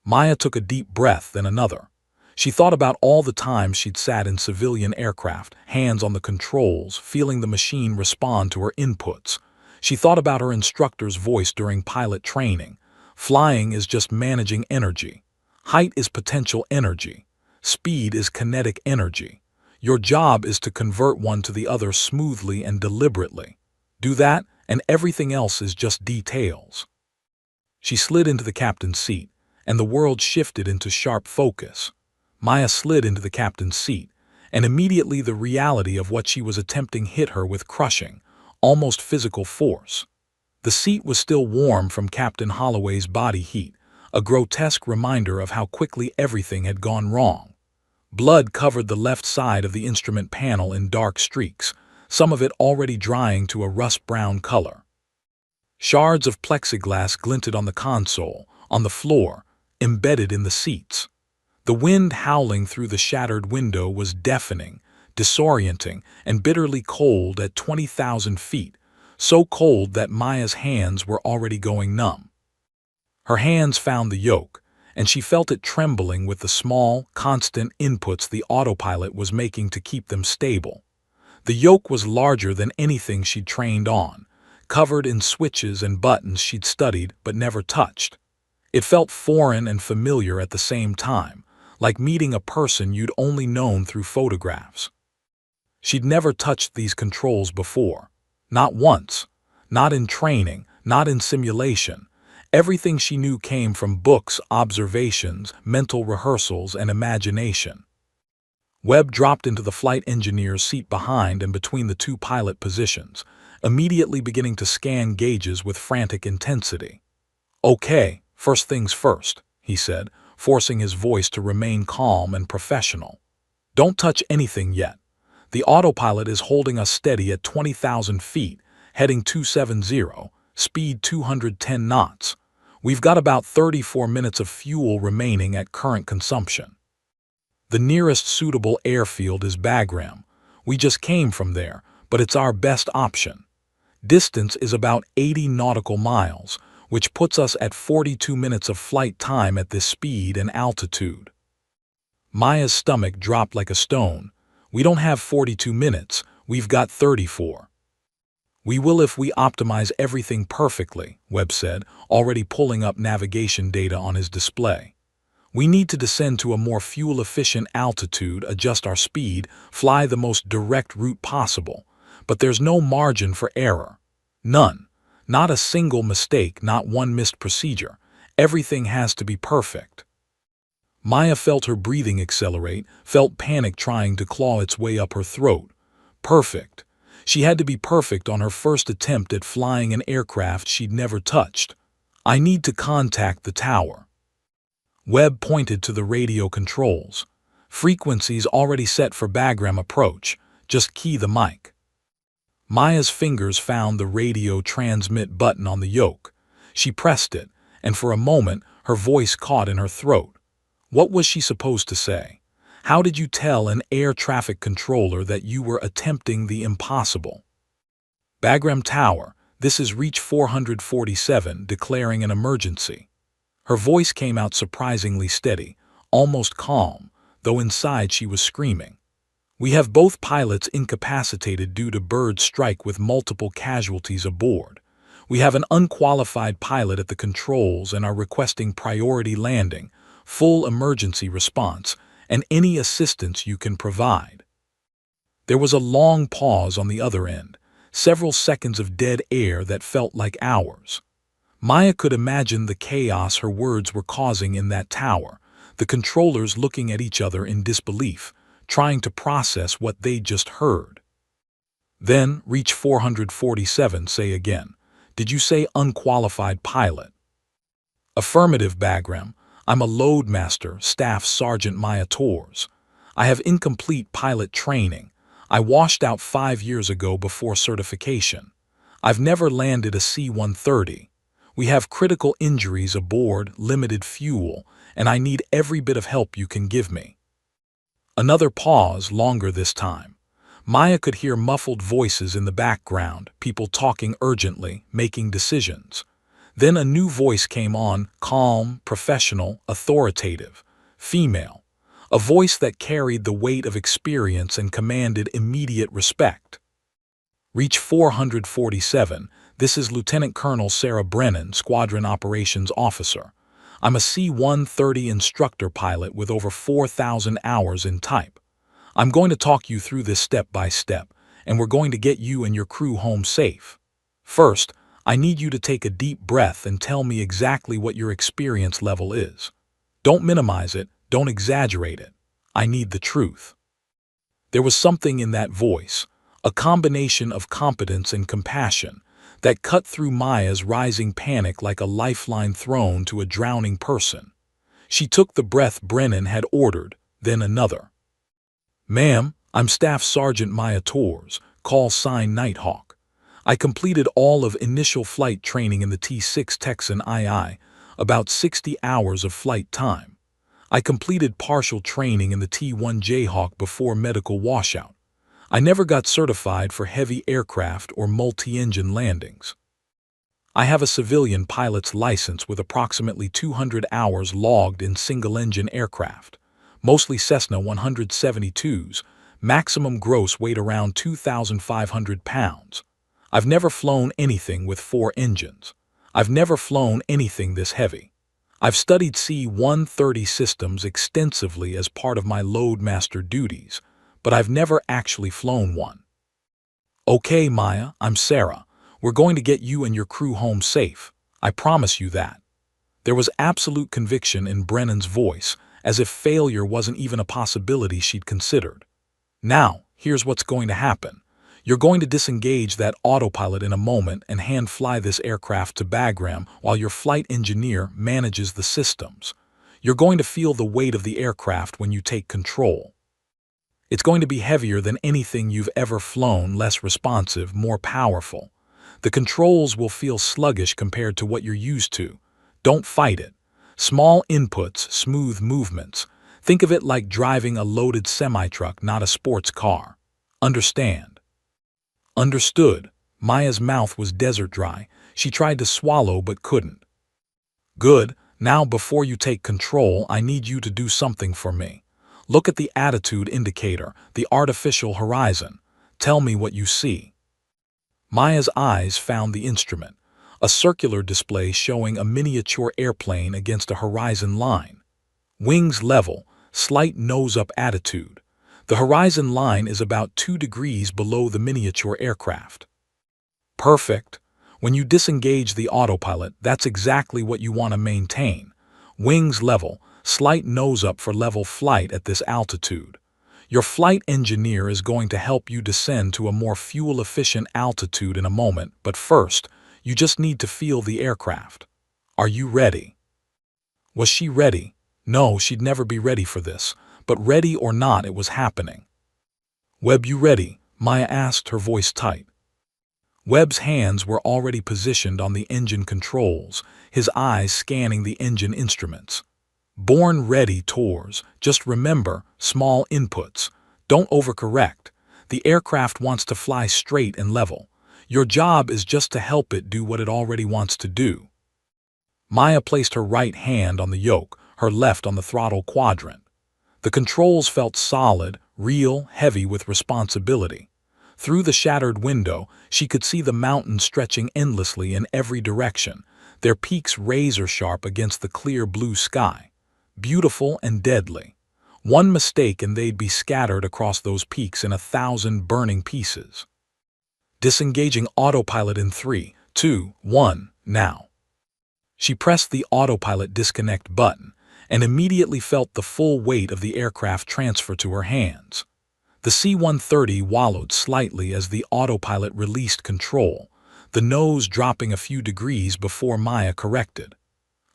Maya took a deep breath, then another. She thought about all the times she'd sat in civilian aircraft, hands on the controls, feeling the machine respond to her inputs. She thought about her instructor's voice during pilot training. Flying is just managing energy. Height is potential energy. Speed is kinetic energy. Your job is to convert one to the other smoothly and deliberately. Do that, and everything else is just details. She slid into the captain's seat, and the world shifted into sharp focus. Maya slid into the captain's seat, and immediately the reality of what she was attempting hit her with crushing, almost physical force. The seat was still warm from Captain Holloway's body heat, a grotesque reminder of how quickly everything had gone wrong. Blood covered the left side of the instrument panel in dark streaks, some of it already drying to a rust-brown color. Shards of plexiglass glinted on the console, on the floor, embedded in the seats. The wind howling through the shattered window was deafening, disorienting, and bitterly cold at 20,000 feet, so cold that Maya's hands were already going numb. Her hands found the yoke, and she felt it trembling with the small, constant inputs the autopilot was making to keep them stable. The yoke was larger than anything she'd trained on, covered in switches and buttons she'd studied but never touched. It felt foreign and familiar at the same time, like meeting a person you'd only known through photographs. She'd never touched these controls before. Not once. Not in training, not in simulation. Everything she knew came from books, observations, mental rehearsals, and imagination. Webb dropped into the flight engineer's seat behind and between the two pilot positions, immediately beginning to scan gauges with frantic intensity. "Okay, first things first," he said, forcing his voice to remain calm and professional. "Don't touch anything yet. The autopilot is holding us steady at 20,000 feet, heading 270, speed 210 knots. We've got about 34 minutes of fuel remaining at current consumption. The nearest suitable airfield is Bagram. We just came from there, but it's our best option. Distance is about 80 nautical miles, which puts us at 42 minutes of flight time at this speed and altitude." Maya's stomach dropped like a stone. We don't have 42 minutes, we've got 34. We will if we optimize everything perfectly, Webb said, already pulling up navigation data on his display. We need to descend to a more fuel-efficient altitude, adjust our speed, fly the most direct route possible. But there's no margin for error. None. Not a single mistake, not one missed procedure. Everything has to be perfect. Maya felt her breathing accelerate, felt panic trying to claw its way up her throat. Perfect. She had to be perfect on her first attempt at flying an aircraft she'd never touched. I need to contact the tower. Webb pointed to the radio controls. Frequencies already set for Bagram approach. Just key the mic. Maya's fingers found the radio transmit button on the yoke. She pressed it, and for a moment her voice caught in her throat. What was she supposed to say? How did you tell an air traffic controller that you were attempting the impossible? Bagram Tower, this is Reach 447, declaring an emergency. Her voice came out surprisingly steady, almost calm, though inside she was screaming. We have both pilots incapacitated due to bird strike with multiple casualties aboard. We have an unqualified pilot at the controls and are requesting priority landing, full emergency response, and any assistance you can provide. There was a long pause on the other end, several seconds of dead air that felt like hours. Maya could imagine the chaos her words were causing in that tower, the controllers looking at each other in disbelief, trying to process what they'd just heard. Then, Reach 447, say again. Did you say unqualified pilot? Affirmative, Bagram. I'm a loadmaster, Staff Sergeant Maya Torres. I have incomplete pilot training. I washed out 5 years ago before certification. I've never landed a C-130. We have critical injuries aboard, limited fuel, and I need every bit of help you can give me. Another pause, longer this time. Maya could hear muffled voices in the background, people talking urgently, making decisions. Then a new voice came on, calm, professional, authoritative, female. A voice that carried the weight of experience and commanded immediate respect. Reach 447, this is Lieutenant Colonel Sarah Brennan, Squadron Operations Officer. I'm a C-130 instructor pilot with over 4,000 hours in type. I'm going to talk you through this step by step, and we're going to get you and your crew home safe. First, I need you to take a deep breath and tell me exactly what your experience level is. Don't minimize it, don't exaggerate it. I need the truth. There was something in that voice, a combination of competence and compassion, that cut through Maya's rising panic like a lifeline thrown to a drowning person. She took the breath Brennan had ordered, then another. Ma'am, I'm Staff Sergeant Maya Torres, call sign Nighthawk. I completed all of initial flight training in the T-6 Texan II, about 60 hours of flight time. I completed partial training in the T-1 Jayhawk before medical washout. I never got certified for heavy aircraft or multi-engine landings. I have a civilian pilot's license with approximately 200 hours logged in single-engine aircraft, mostly Cessna 172s, maximum gross weight around 2,500 pounds. I've never flown anything with 4 engines. I've never flown anything this heavy. I've studied C-130 systems extensively as part of my loadmaster duties, but I've never actually flown one. Okay, Maya, I'm Sarah. We're going to get you and your crew home safe. I promise you that. There was absolute conviction in Brennan's voice, as if failure wasn't even a possibility she'd considered. Now, here's what's going to happen. You're going to disengage that autopilot in a moment and hand-fly this aircraft to Bagram while your flight engineer manages the systems. You're going to feel the weight of the aircraft when you take control. It's going to be heavier than anything you've ever flown, less responsive, more powerful. The controls will feel sluggish compared to what you're used to. Don't fight it. Small inputs, smooth movements. Think of it like driving a loaded semi-truck, not a sports car. Understand? Understood. Maya's mouth was desert dry. She tried to swallow but couldn't. Good. Now before you take control, I need you to do something for me. Look at the attitude indicator, the artificial horizon. Tell me what you see. Maya's eyes found the instrument, a circular display showing a miniature airplane against a horizon line. Wings level, slight nose-up attitude. The horizon line is about 2 degrees below the miniature aircraft. Perfect. When you disengage the autopilot, that's exactly what you want to maintain. Wings level, slight nose-up for level flight at this altitude. Your flight engineer is going to help you descend to a more fuel-efficient altitude in a moment, but first, you just need to feel the aircraft. Are you ready? Was she ready? No, she'd never be ready for this, but ready or not, it was happening. Webb, you ready? Maya asked, her voice tight. Webb's hands were already positioned on the engine controls, his eyes scanning the engine instruments. Born ready, Tours. Just remember, small inputs. Don't overcorrect. The aircraft wants to fly straight and level. Your job is just to help it do what it already wants to do. Maya placed her right hand on the yoke, her left on the throttle quadrant. The controls felt solid, real, heavy with responsibility. Through the shattered window, she could see the mountains stretching endlessly in every direction, their peaks razor-sharp against the clear blue sky. Beautiful and deadly. One mistake and they'd be scattered across those peaks in 1,000 burning pieces. Disengaging autopilot in 3, 2, 1, now. She pressed the autopilot disconnect button and immediately felt the full weight of the aircraft transfer to her hands. The C-130 wallowed slightly as the autopilot released control, the nose dropping a few degrees before Maya corrected.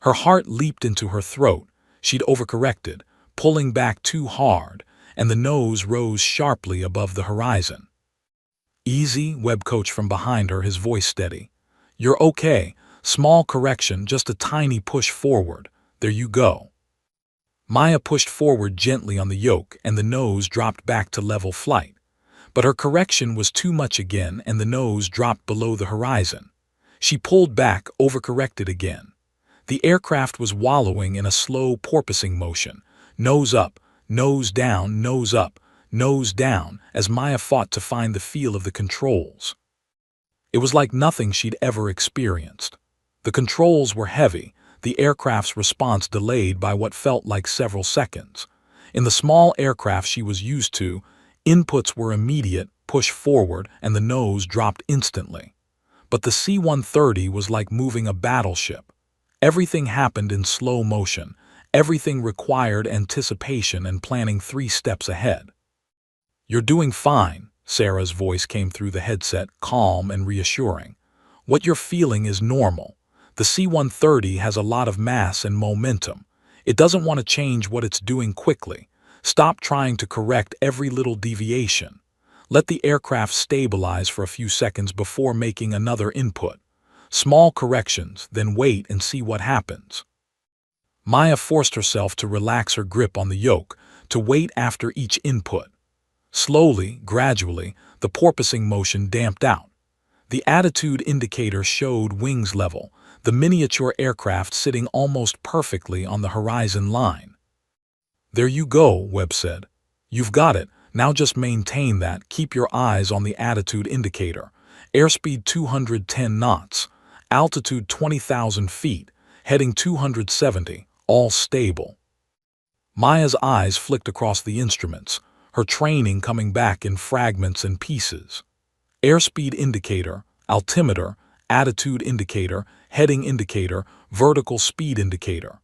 Her heart leaped into her throat. She'd overcorrected, pulling back too hard, and the nose rose sharply above the horizon. Easy, Webb coached from behind her, his voice steady. You're okay. Small correction, just a tiny push forward. There you go. Maya pushed forward gently on the yoke, and the nose dropped back to level flight. But her correction was too much again, and the nose dropped below the horizon. She pulled back, overcorrected again. The aircraft was wallowing in a slow porpoising motion, nose up, nose down, nose up, nose down, as Maya fought to find the feel of the controls. It was like nothing she'd ever experienced. The controls were heavy, the aircraft's response delayed by what felt like several seconds. In the small aircraft she was used to, inputs were immediate, push forward, and the nose dropped instantly. But the C-130 was like moving a battleship. Everything happened in slow motion. Everything required anticipation and planning 3 steps ahead. You're doing fine, Sarah's voice came through the headset, calm and reassuring. What you're feeling is normal. The C-130 has a lot of mass and momentum. It doesn't want to change what it's doing quickly. Stop trying to correct every little deviation. Let the aircraft stabilize for a few seconds before making another input. Small corrections, then wait and see what happens. Maya forced herself to relax her grip on the yoke, to wait after each input. Slowly, gradually, the porpoising motion damped out. The attitude indicator showed wings level, the miniature aircraft sitting almost perfectly on the horizon line. There you go, Webb said. You've got it. Now just maintain that. Keep your eyes on the attitude indicator. Airspeed 210 knots. Altitude 20,000 feet, heading 270, all stable. Maya's eyes flicked across the instruments, her training coming back in fragments and pieces. Airspeed indicator, altimeter, attitude indicator, heading indicator, vertical speed indicator.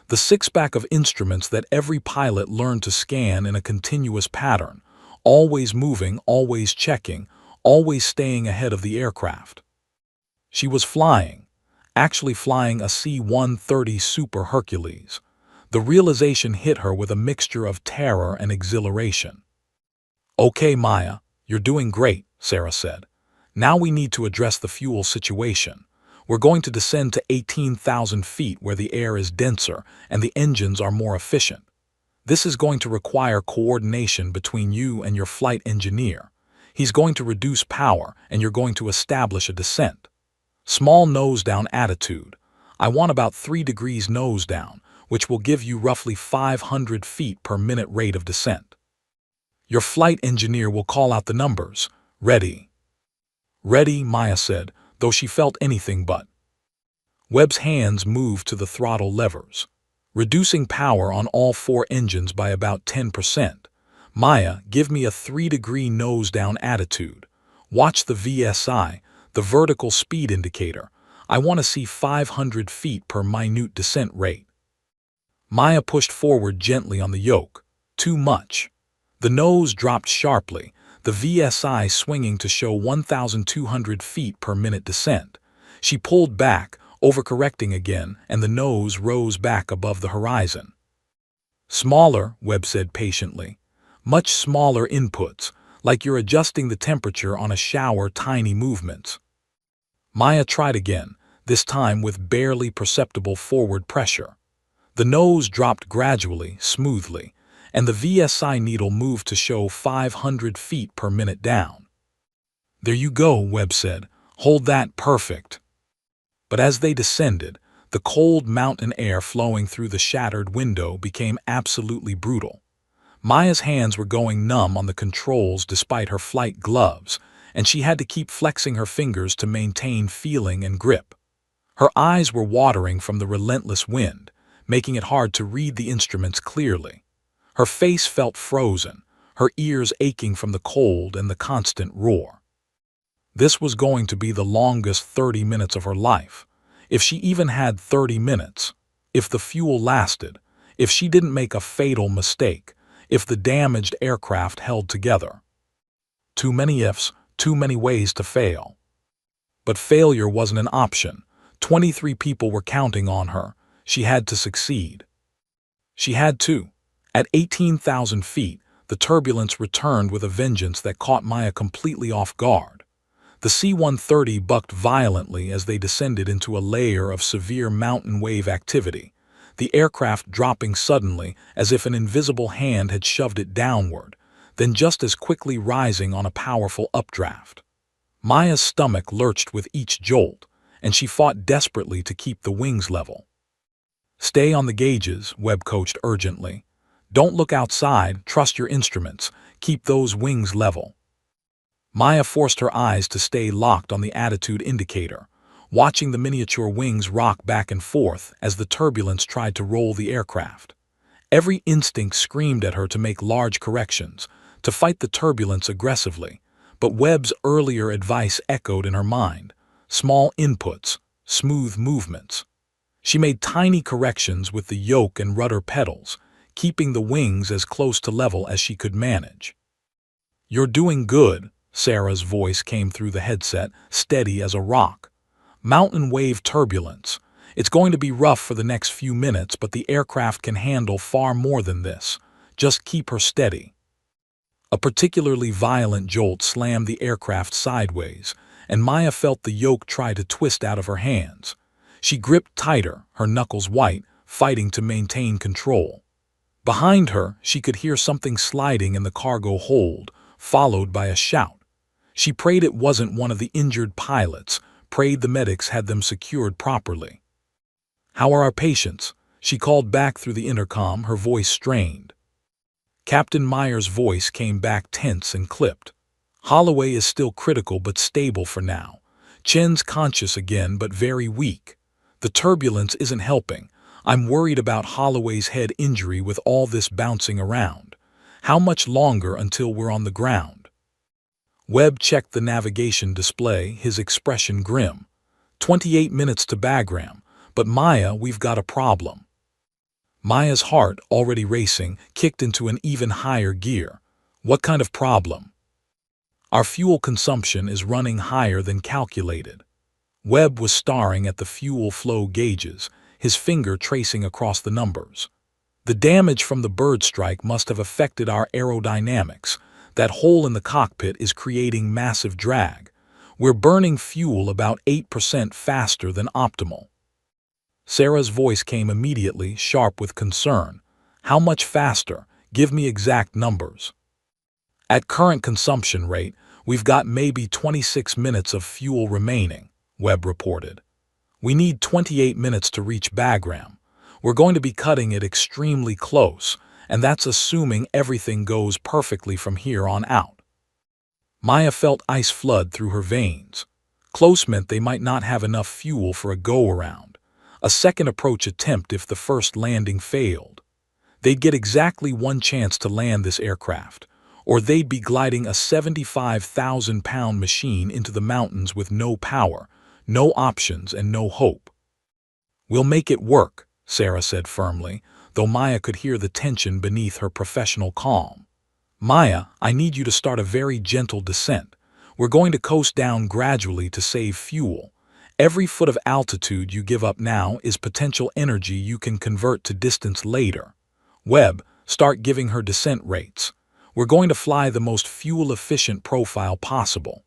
The 6-pack of instruments that every pilot learned to scan in a continuous pattern, always moving, always checking, always staying ahead of the aircraft. She was flying, actually flying a C-130 Super Hercules. The realization hit her with a mixture of terror and exhilaration. Okay, Maya, you're doing great, Sarah said. Now we need to address the fuel situation. We're going to descend to 18,000 feet where the air is denser and the engines are more efficient. This is going to require coordination between you and your flight engineer. He's going to reduce power and you're going to establish a descent. Small nose down attitude. I want about 3 degrees nose down. which will give you roughly 500 feet per minute rate of descent. Your flight engineer will call out the numbers. Ready. Ready, Maya said, though she felt anything but. Webb's hands moved to the throttle levers, reducing power on all 4 engines by about 10%. Maya, give me a 3-degree nose-down attitude. Watch the VSI, the vertical speed indicator. I want to see 500 feet per minute descent rate. Maya pushed forward gently on the yoke. Too much. The nose dropped sharply, the VSI swinging to show 1,200 feet per minute descent. She pulled back, overcorrecting again, and the nose rose back above the horizon. Smaller, Webb said patiently. Much smaller inputs, like you're adjusting the temperature on a shower, tiny movements. Maya tried again, this time with barely perceptible forward pressure. The nose dropped gradually, smoothly, and the VSI needle moved to show 500 feet per minute down. There you go, Webb said. Hold that, perfect. But as they descended, the cold mountain air flowing through the shattered window became absolutely brutal. Maya's hands were going numb on the controls despite her flight gloves, and she had to keep flexing her fingers to maintain feeling and grip. Her eyes were watering from the relentless wind, making it hard to read the instruments clearly. Her face felt frozen, her ears aching from the cold and the constant roar. This was going to be the longest 30 minutes of her life. If she even had 30 minutes, if the fuel lasted, if she didn't make a fatal mistake, if the damaged aircraft held together. Too many ifs, too many ways to fail. But failure wasn't an option. 23 people were counting on her. She had to succeed. She had to. At 18,000 feet, the turbulence returned with a vengeance that caught Maya completely off guard. The C-130 bucked violently as they descended into a layer of severe mountain wave activity, the aircraft dropping suddenly as if an invisible hand had shoved it downward, then just as quickly rising on a powerful updraft. Maya's stomach lurched with each jolt, and she fought desperately to keep the wings level. Stay on the gauges, Webb coached urgently. Don't look outside, trust your instruments, keep those wings level. Maya forced her eyes to stay locked on the attitude indicator, watching the miniature wings rock back and forth as the turbulence tried to roll the aircraft. Every instinct screamed at her to make large corrections, to fight the turbulence aggressively, but Webb's earlier advice echoed in her mind. Small inputs, smooth movements. She made tiny corrections with the yoke and rudder pedals, keeping the wings as close to level as she could manage. You're doing good, Sarah's voice came through the headset, steady as a rock. Mountain wave turbulence. It's going to be rough for the next few minutes, but the aircraft can handle far more than this. Just keep her steady. A particularly violent jolt slammed the aircraft sideways, and Maya felt the yoke try to twist out of her hands. She gripped tighter, her knuckles white, fighting to maintain control. Behind her, she could hear something sliding in the cargo hold, followed by a shout. She prayed it wasn't one of the injured pilots, prayed the medics had them secured properly. How are our patients? She called back through the intercom, her voice strained. Captain Meyer's voice came back tense and clipped. Holloway is still critical but stable for now. Chen's conscious again but very weak. The turbulence isn't helping. I'm worried about Holloway's head injury with all this bouncing around. How much longer until we're on the ground? Webb checked the navigation display, his expression grim. 28 minutes to Bagram, but Maya, we've got a problem. Maya's heart, already racing, kicked into an even higher gear. What kind of problem? Our fuel consumption is running higher than calculated. Webb was staring at the fuel flow gauges, his finger tracing across the numbers. The damage from the bird strike must have affected our aerodynamics. That hole in the cockpit is creating massive drag. We're burning fuel about 8% faster than optimal. Sarah's voice came immediately, sharp with concern. How much faster? Give me exact numbers. At current consumption rate, we've got maybe 26 minutes of fuel remaining, Webb reported. We need 28 minutes to reach Bagram. We're going to be cutting it extremely close, and that's assuming everything goes perfectly from here on out. Maya felt ice flood through her veins. Close meant they might not have enough fuel for a go-around, a second approach attempt if the first landing failed. They'd get exactly one chance to land this aircraft, or they'd be gliding a 75,000-pound machine into the mountains with no power, no options, and no hope. "We'll make it work," Sarah said firmly, though Maya could hear the tension beneath her professional calm. "Maya, I need you to start a very gentle descent. We're going to coast down gradually to save fuel. Every foot of altitude you give up now is potential energy you can convert to distance later. Webb, start giving her descent rates. We're going to fly the most fuel-efficient profile possible."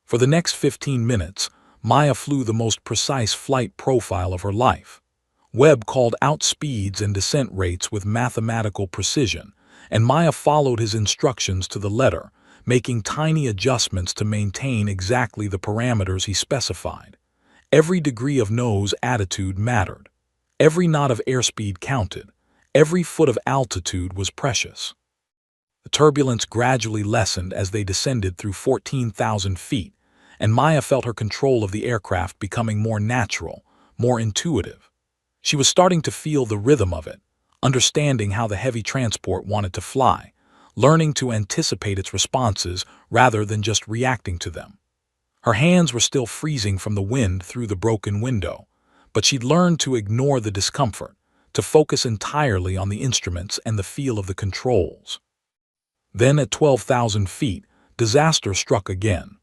For the next 15 minutes, Maya flew the most precise flight profile of her life. Webb called out speeds and descent rates with mathematical precision, and Maya followed his instructions to the letter, making tiny adjustments to maintain exactly the parameters he specified. Every degree of nose attitude mattered. Every knot of airspeed counted. Every foot of altitude was precious. The turbulence gradually lessened as they descended through 14,000 feet, and Maya felt her control of the aircraft becoming more natural, more intuitive. She was starting to feel the rhythm of it, understanding how the heavy transport wanted to fly, learning to anticipate its responses rather than just reacting to them. Her hands were still freezing from the wind through the broken window, but she'd learned to ignore the discomfort, to focus entirely on the instruments and the feel of the controls. Then at 12,000 feet, disaster struck again.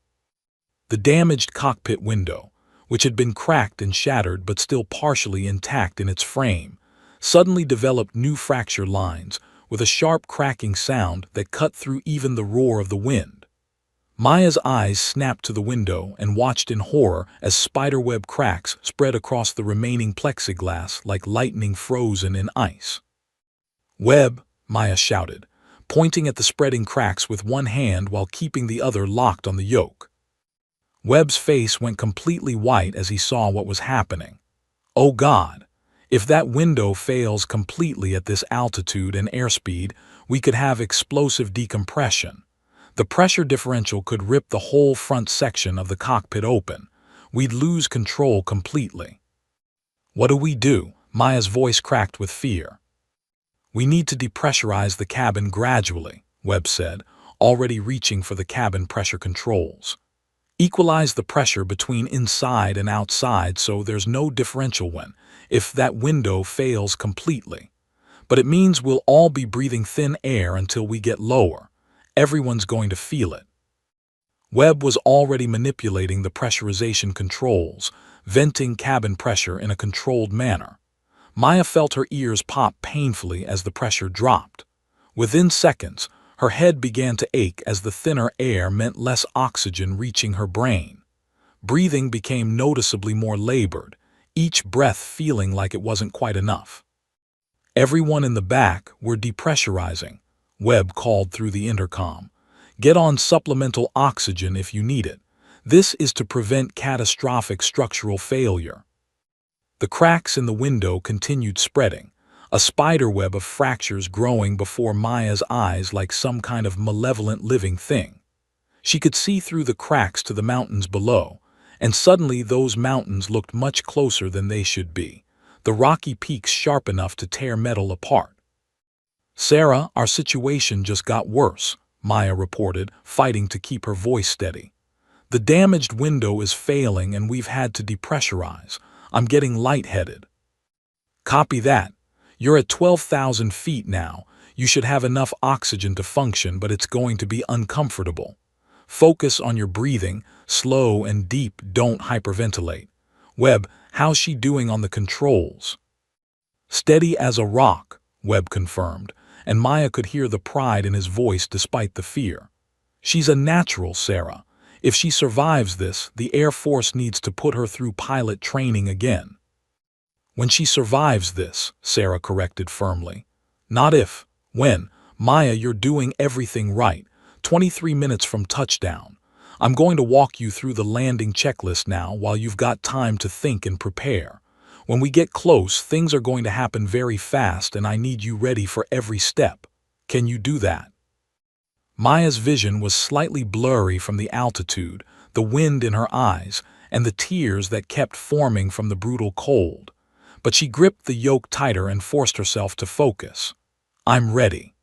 The damaged cockpit window, which had been cracked and shattered but still partially intact in its frame, suddenly developed new fracture lines with a sharp cracking sound that cut through even the roar of the wind. Maya's eyes snapped to the window and watched in horror as spiderweb cracks spread across the remaining plexiglass like lightning frozen in ice. "Webb," Maya shouted, pointing at the spreading cracks with one hand while keeping the other locked on the yoke. Webb's face went completely white as he saw what was happening. Oh God! If that window fails completely at this altitude and airspeed, we could have explosive decompression. The pressure differential could rip the whole front section of the cockpit open. We'd lose control completely. "What do we do?" Maya's voice cracked with fear. "We need to depressurize the cabin gradually," Webb said, already reaching for the cabin pressure controls. "Equalize the pressure between inside and outside so there's no differential if that window fails completely. But it means we'll all be breathing thin air until we get lower. Everyone's going to feel it." Webb was already manipulating the pressurization controls, venting cabin pressure in a controlled manner. Maya felt her ears pop painfully as the pressure dropped. Within seconds, her head began to ache as the thinner air meant less oxygen reaching her brain. Breathing became noticeably more labored, each breath feeling like it wasn't quite enough. "Everyone in the back, we're depressurizing," Webb called through the intercom. "Get on supplemental oxygen if you need it. This is to prevent catastrophic structural failure." The cracks in the window continued spreading, a spiderweb of fractures growing before Maya's eyes like some kind of malevolent living thing. She could see through the cracks to the mountains below, and suddenly those mountains looked much closer than they should be, the rocky peaks sharp enough to tear metal apart. "Sarah, our situation just got worse," Maya reported, fighting to keep her voice steady. "The damaged window is failing and we've had to depressurize. I'm getting lightheaded." "Copy that. You're at 12,000 feet now. You should have enough oxygen to function, but it's going to be uncomfortable. Focus on your breathing, slow and deep, don't hyperventilate. Webb, how's she doing on the controls?" "Steady as a rock," Webb confirmed, and Maya could hear the pride in his voice despite the fear. "She's a natural, Sarah. If she survives this, the Air Force needs to put her through pilot training again." "When she survives this," Sarah corrected firmly. "Not if. When. Maya, you're doing everything right. 23 minutes from touchdown. I'm going to walk you through the landing checklist now while you've got time to think and prepare. When we get close, things are going to happen very fast and I need you ready for every step. Can you do that?" Maya's vision was slightly blurry from the altitude, the wind in her eyes, and the tears that kept forming from the brutal cold. But she gripped the yoke tighter and forced herself to focus. "I'm ready."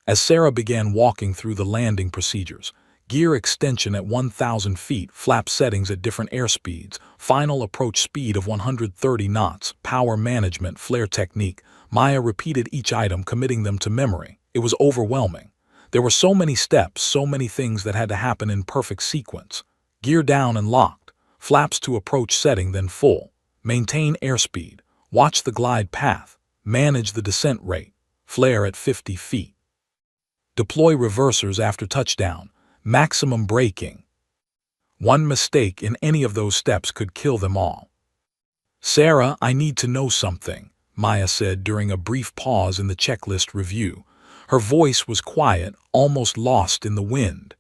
As Sarah began walking through the landing procedures, gear extension at 1,000 feet, flap settings at different airspeeds, final approach speed of 130 knots, power management, flare technique, Maya repeated each item, committing them to memory. It was overwhelming. There were so many steps, so many things that had to happen in perfect sequence. Gear down and locked, flaps to approach setting, then full. Maintain airspeed, watch the glide path, manage the descent rate, flare at 50 feet. Deploy reversers after touchdown, maximum braking. One mistake in any of those steps could kill them all. "Sarah, I need to know something," Maya said during a brief pause in the checklist review. Her voice was quiet, almost lost in the wind.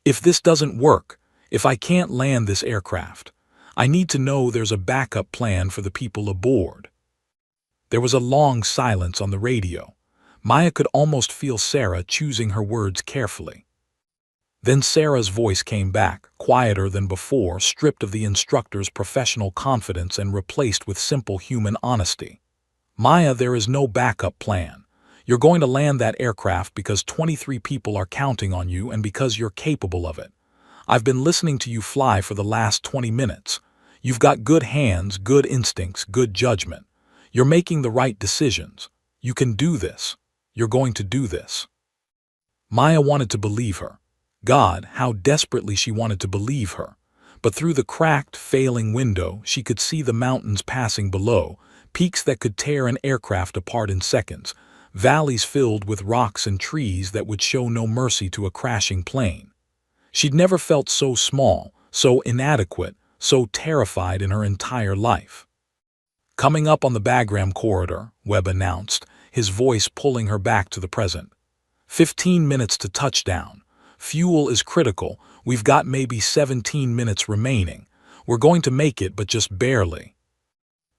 "If this doesn't work, if I can't land this aircraft, I need to know there's a backup plan for the people aboard." There was a long silence on the radio. Maya could almost feel Sarah choosing her words carefully. Then Sarah's voice came back, quieter than before, stripped of the instructor's professional confidence and replaced with simple human honesty. "Maya, there is no backup plan. You're going to land that aircraft because 23 people are counting on you and because you're capable of it. I've been listening to you fly for the last 20 minutes. You've got good hands, good instincts, good judgment. You're making the right decisions. You can do this. You're going to do this." Maya wanted to believe her. God, how desperately she wanted to believe her. But through the cracked, failing window, she could see the mountains passing below, peaks that could tear an aircraft apart in seconds, valleys filled with rocks and trees that would show no mercy to a crashing plane. She'd never felt so small, so inadequate, so terrified in her entire life. "Coming up on the Bagram corridor," Webb announced, his voice pulling her back to the present. 15 minutes to touchdown. Fuel is critical. We've got maybe 17 minutes remaining. We're going to make it, but just barely."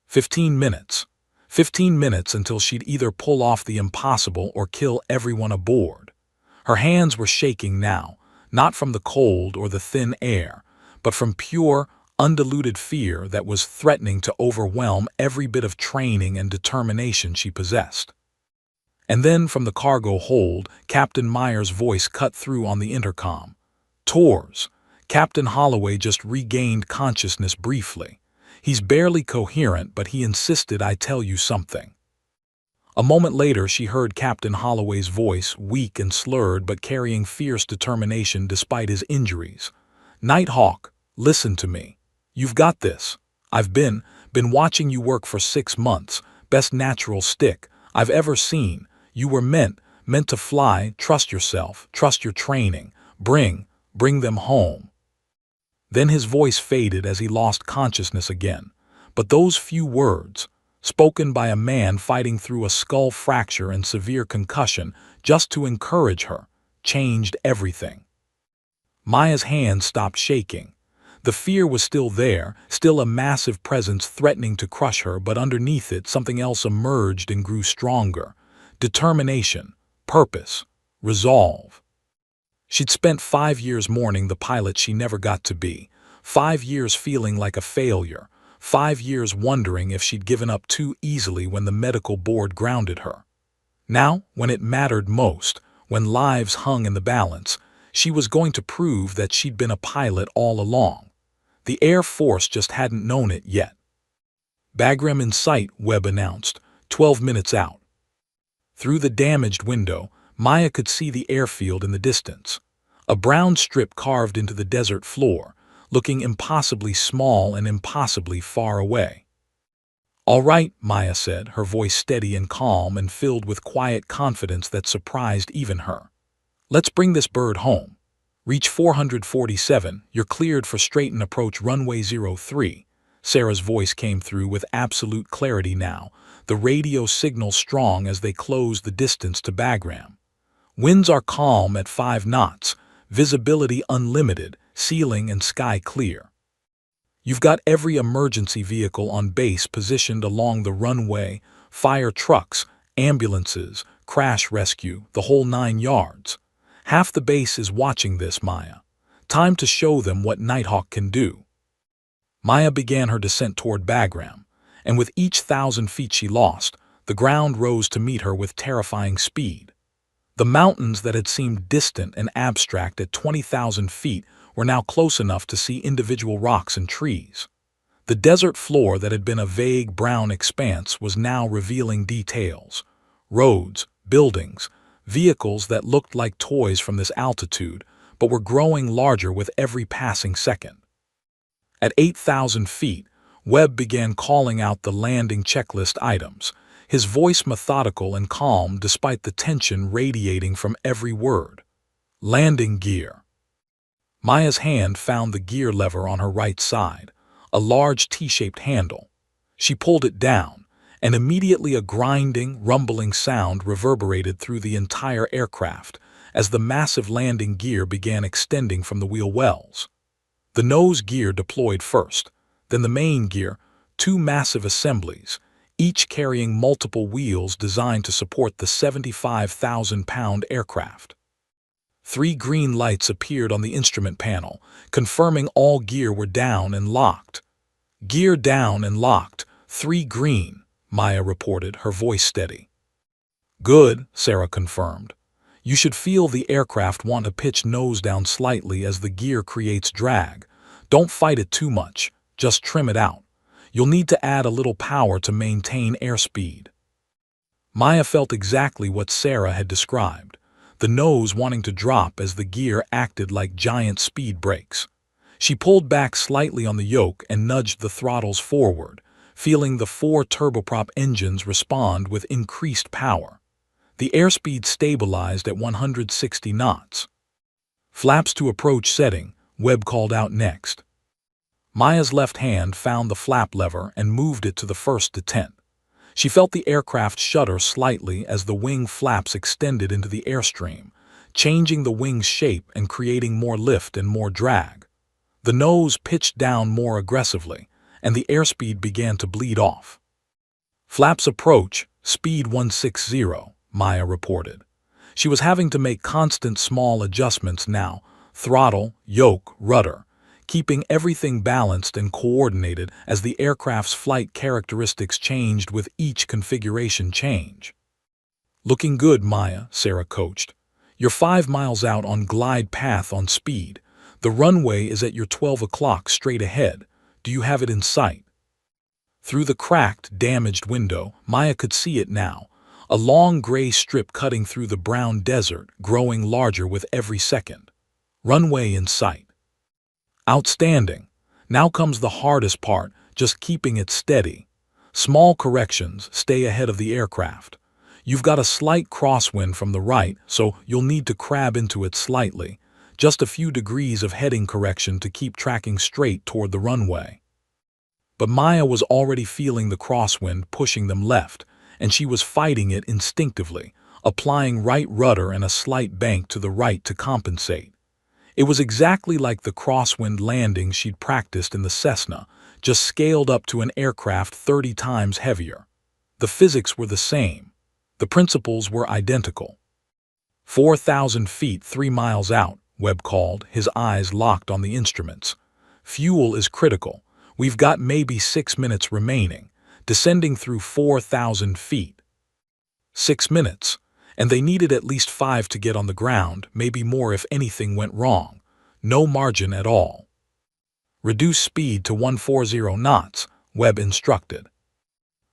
15 minutes. 15 minutes until she'd either pull off the impossible or kill everyone aboard. Her hands were shaking now, not from the cold or the thin air, but from pure, undiluted fear that was threatening to overwhelm every bit of training and determination she possessed. And then from the cargo hold, Captain Meyer's voice cut through on the intercom. "Tours. Captain Holloway just regained consciousness briefly. He's barely coherent, but he insisted I tell you something." A moment later, she heard Captain Holloway's voice, weak and slurred but carrying fierce determination despite his injuries. "Nighthawk, listen to me. You've got this. I've been watching you work for 6 months. Best natural stick I've ever seen. You were meant to fly. Trust yourself, trust your training. Bring them home." Then his voice faded as he lost consciousness again. But those few words, spoken by a man fighting through a skull fracture and severe concussion just to encourage her, changed everything. Maya's hands stopped shaking. The fear was still there, still a massive presence threatening to crush her, but underneath it something else emerged and grew stronger. Determination, purpose, resolve. She'd spent 5 years mourning the pilot she never got to be, 5 years feeling like a failure, 5 years wondering if she'd given up too easily when the medical board grounded her. Now, when it mattered most, when lives hung in the balance, she was going to prove that she'd been a pilot all along. The Air Force just hadn't known it yet. "Bagram in sight," Webb announced, 12 minutes out. Through the damaged window, Maya could see the airfield in the distance. A brown strip carved into the desert floor, looking impossibly small and impossibly far away. "All right," Maya said, her voice steady and calm and filled with quiet confidence that surprised even her. "Let's bring this bird home. Reach 447, you're cleared for straighten approach runway 03. Sarah's voice came through with absolute clarity now, the radio signal strong as they closed the distance to Bagram. "Winds are calm at 5 knots, visibility unlimited, ceiling and sky clear." You've got every emergency vehicle on base positioned along the runway, fire trucks, ambulances, crash rescue, the whole 9 yards. Half the base is watching this, Maya. Time to show them what Nighthawk can do. Maya began her descent toward Bagram, and with each 1,000 feet she lost, the ground rose to meet her with terrifying speed. The mountains that had seemed distant and abstract at 20,000 feet were now close enough to see individual rocks and trees. The desert floor that had been a vague brown expanse was now revealing details. Roads, buildings, vehicles that looked like toys from this altitude, but were growing larger with every passing second. At 8,000 feet, Webb began calling out the landing checklist items, his voice methodical and calm despite the tension radiating from every word. Landing gear. Maya's hand found the gear lever on her right side, a large T-shaped handle. She pulled it down, and immediately a grinding, rumbling sound reverberated through the entire aircraft as the massive landing gear began extending from the wheel wells. The nose gear deployed first, then the main gear, two massive assemblies, each carrying multiple wheels designed to support the 75,000-pound aircraft. 3 green lights appeared on the instrument panel, confirming all gear were down and locked. Gear down and locked, 3 green, Maya reported, her voice steady. Good, Sarah confirmed. You should feel the aircraft want to pitch nose down slightly as the gear creates drag. Don't fight it too much, just trim it out. You'll need to add a little power to maintain airspeed. Maya felt exactly what Sarah had described, the nose wanting to drop as the gear acted like giant speed brakes. She pulled back slightly on the yoke and nudged the throttles forward, feeling the 4 turboprop engines respond with increased power. The airspeed stabilized at 160 knots. Flaps to approach setting, Webb called out next. Maya's left hand found the flap lever and moved it to the first detent. She felt the aircraft shudder slightly as the wing flaps extended into the airstream, changing the wing's shape and creating more lift and more drag. The nose pitched down more aggressively, and the airspeed began to bleed off. Flaps approach, speed 160, Maya reported. She was having to make constant small adjustments now, throttle, yoke, rudder, keeping everything balanced and coordinated as the aircraft's flight characteristics changed with each configuration change. Looking good, Maya, Sarah coached. You're 5 miles out on glide path on speed. The runway is at your 12 o'clock straight ahead. Do you have it in sight? Through the cracked, damaged window, Maya could see it now, a long gray strip cutting through the brown desert, growing larger with every second. Runway in sight. Outstanding. Now comes the hardest part, just keeping it steady. Small corrections, stay ahead of the aircraft. You've got a slight crosswind from the right, so you'll need to crab into it slightly. Just a few degrees of heading correction to keep tracking straight toward the runway. But Maya was already feeling the crosswind pushing them left, and she was fighting it instinctively, applying right rudder and a slight bank to the right to compensate. It was exactly like the crosswind landings she'd practiced in the Cessna, just scaled up to an aircraft 30 times heavier. The physics were the same. The principles were identical. 4,000 feet, 3 miles out, Webb called, his eyes locked on the instruments. Fuel is critical. We've got maybe 6 minutes remaining, descending through 4,000 feet. 6 minutes. And they needed at least 5 to get on the ground, maybe more if anything went wrong. No margin at all. Reduce speed to 140 knots, Webb instructed.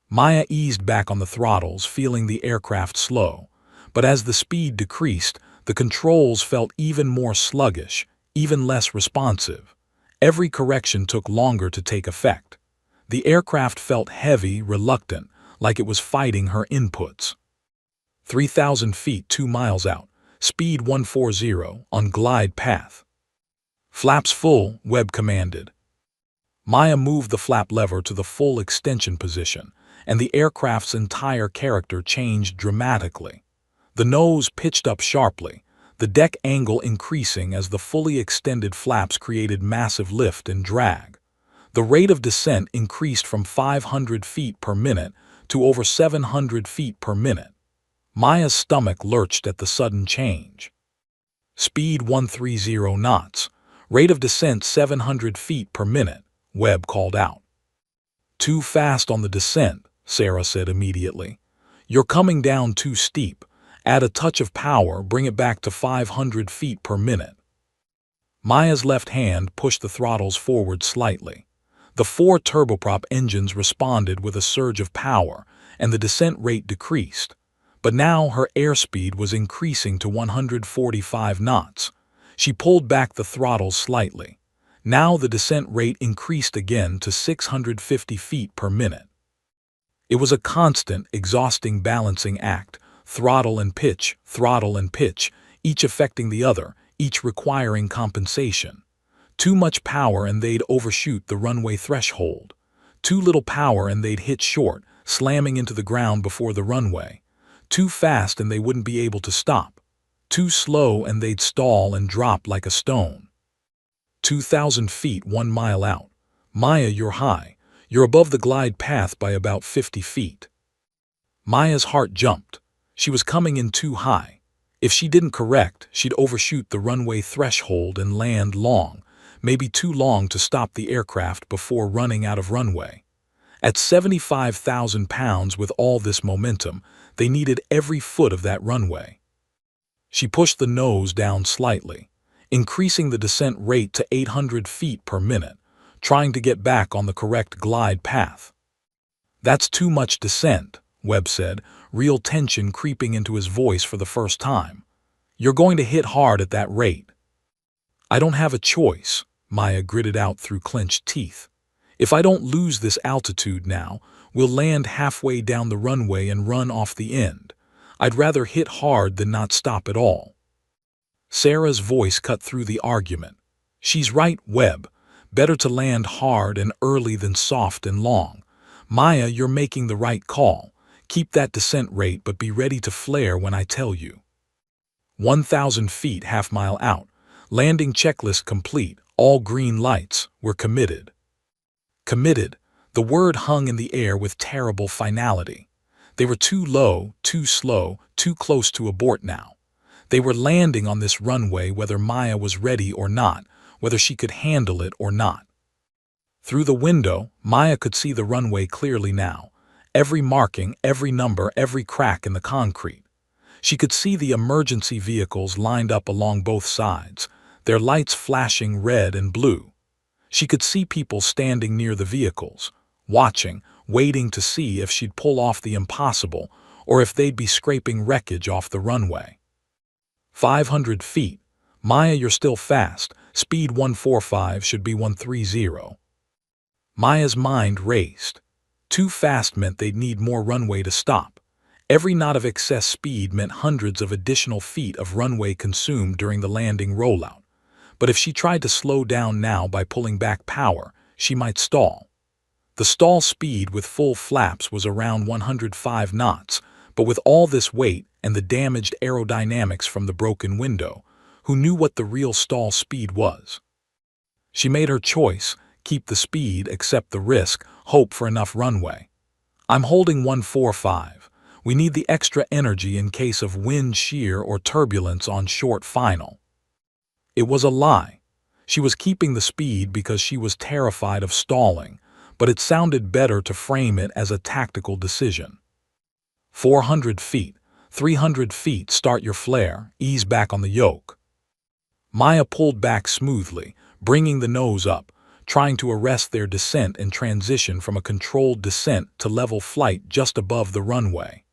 Maya eased back on the throttles, feeling the aircraft slow. But as the speed decreased, the controls felt even more sluggish, even less responsive. Every correction took longer to take effect. The aircraft felt heavy, reluctant, like it was fighting her inputs. 3,000 feet, 2 miles out, speed 140, on glide path. Flaps full, Webb commanded. Maya moved the flap lever to the full extension position, and the aircraft's entire character changed dramatically. The nose pitched up sharply, the deck angle increasing as the fully extended flaps created massive lift and drag. The rate of descent increased from 500 feet per minute to over 700 feet per minute. Maya's stomach lurched at the sudden change. Speed 130 knots. Rate of descent 700 feet per minute, Webb called out. Too fast on the descent, Sarah said immediately. You're coming down too steep. Add a touch of power, bring it back to 500 feet per minute. Maya's left hand pushed the throttles forward slightly. The 4 turboprop engines responded with a surge of power, and the descent rate decreased. But now her airspeed was increasing to 145 knots. She pulled back the throttles slightly. Now the descent rate increased again to 650 feet per minute. It was a constant, exhausting balancing act, throttle and pitch, each affecting the other, each requiring compensation. Too much power and they'd overshoot the runway threshold. Too little power and they'd hit short, slamming into the ground before the runway. Too fast and they wouldn't be able to stop. Too slow and they'd stall and drop like a stone. 2,000 feet, 1 mile out. Maya, you're high. You're above the glide path by about 50 feet. Maya's heart jumped. She was coming in too high. If she didn't correct, she'd overshoot the runway threshold and land long, maybe too long to stop the aircraft before running out of runway. At 75,000 pounds with all this momentum, they needed every foot of that runway. She pushed the nose down slightly, increasing the descent rate to 800 feet per minute, trying to get back on the correct glide path. That's too much descent, Webb said, real tension creeping into his voice for the first time. You're going to hit hard at that rate. I don't have a choice, Maya gritted out through clenched teeth. If I don't lose this altitude now, we'll land halfway down the runway and run off the end. I'd rather hit hard than not stop at all. Sarah's voice cut through the argument. She's right, Webb. Better to land hard and early than soft and long. Maya, you're making the right call. Keep that descent rate, but be ready to flare when I tell you. 1,000 feet, half-mile out. Landing checklist complete. All green lights. We're committed. Committed. The word hung in the air with terrible finality. They were too low, too slow, too close to abort now. They were landing on this runway whether Maya was ready or not, whether she could handle it or not. Through the window, Maya could see the runway clearly now. Every marking, every number, every crack in the concrete. She could see the emergency vehicles lined up along both sides, their lights flashing red and blue. She could see people standing near the vehicles, watching, waiting to see if she'd pull off the impossible or if they'd be scraping wreckage off the runway. 500 feet. Maya, you're still fast. Speed 145 should be 130. Maya's mind raced. Too fast meant they'd need more runway to stop. Every knot of excess speed meant hundreds of additional feet of runway consumed during the landing rollout. But if she tried to slow down now by pulling back power, she might stall. The stall speed with full flaps was around 105 knots, but with all this weight and the damaged aerodynamics from the broken window, who knew what the real stall speed was? She made her choice, keep the speed, accept the risk, hope for enough runway. I'm holding 145. We need the extra energy in case of wind shear or turbulence on short final. It was a lie. She was keeping the speed because she was terrified of stalling, but it sounded better to frame it as a tactical decision. 400 feet, 300 feet, start your flare, ease back on the yoke. Maya pulled back smoothly, bringing the nose up, trying to arrest their descent and transition from a controlled descent to level flight just above the runway.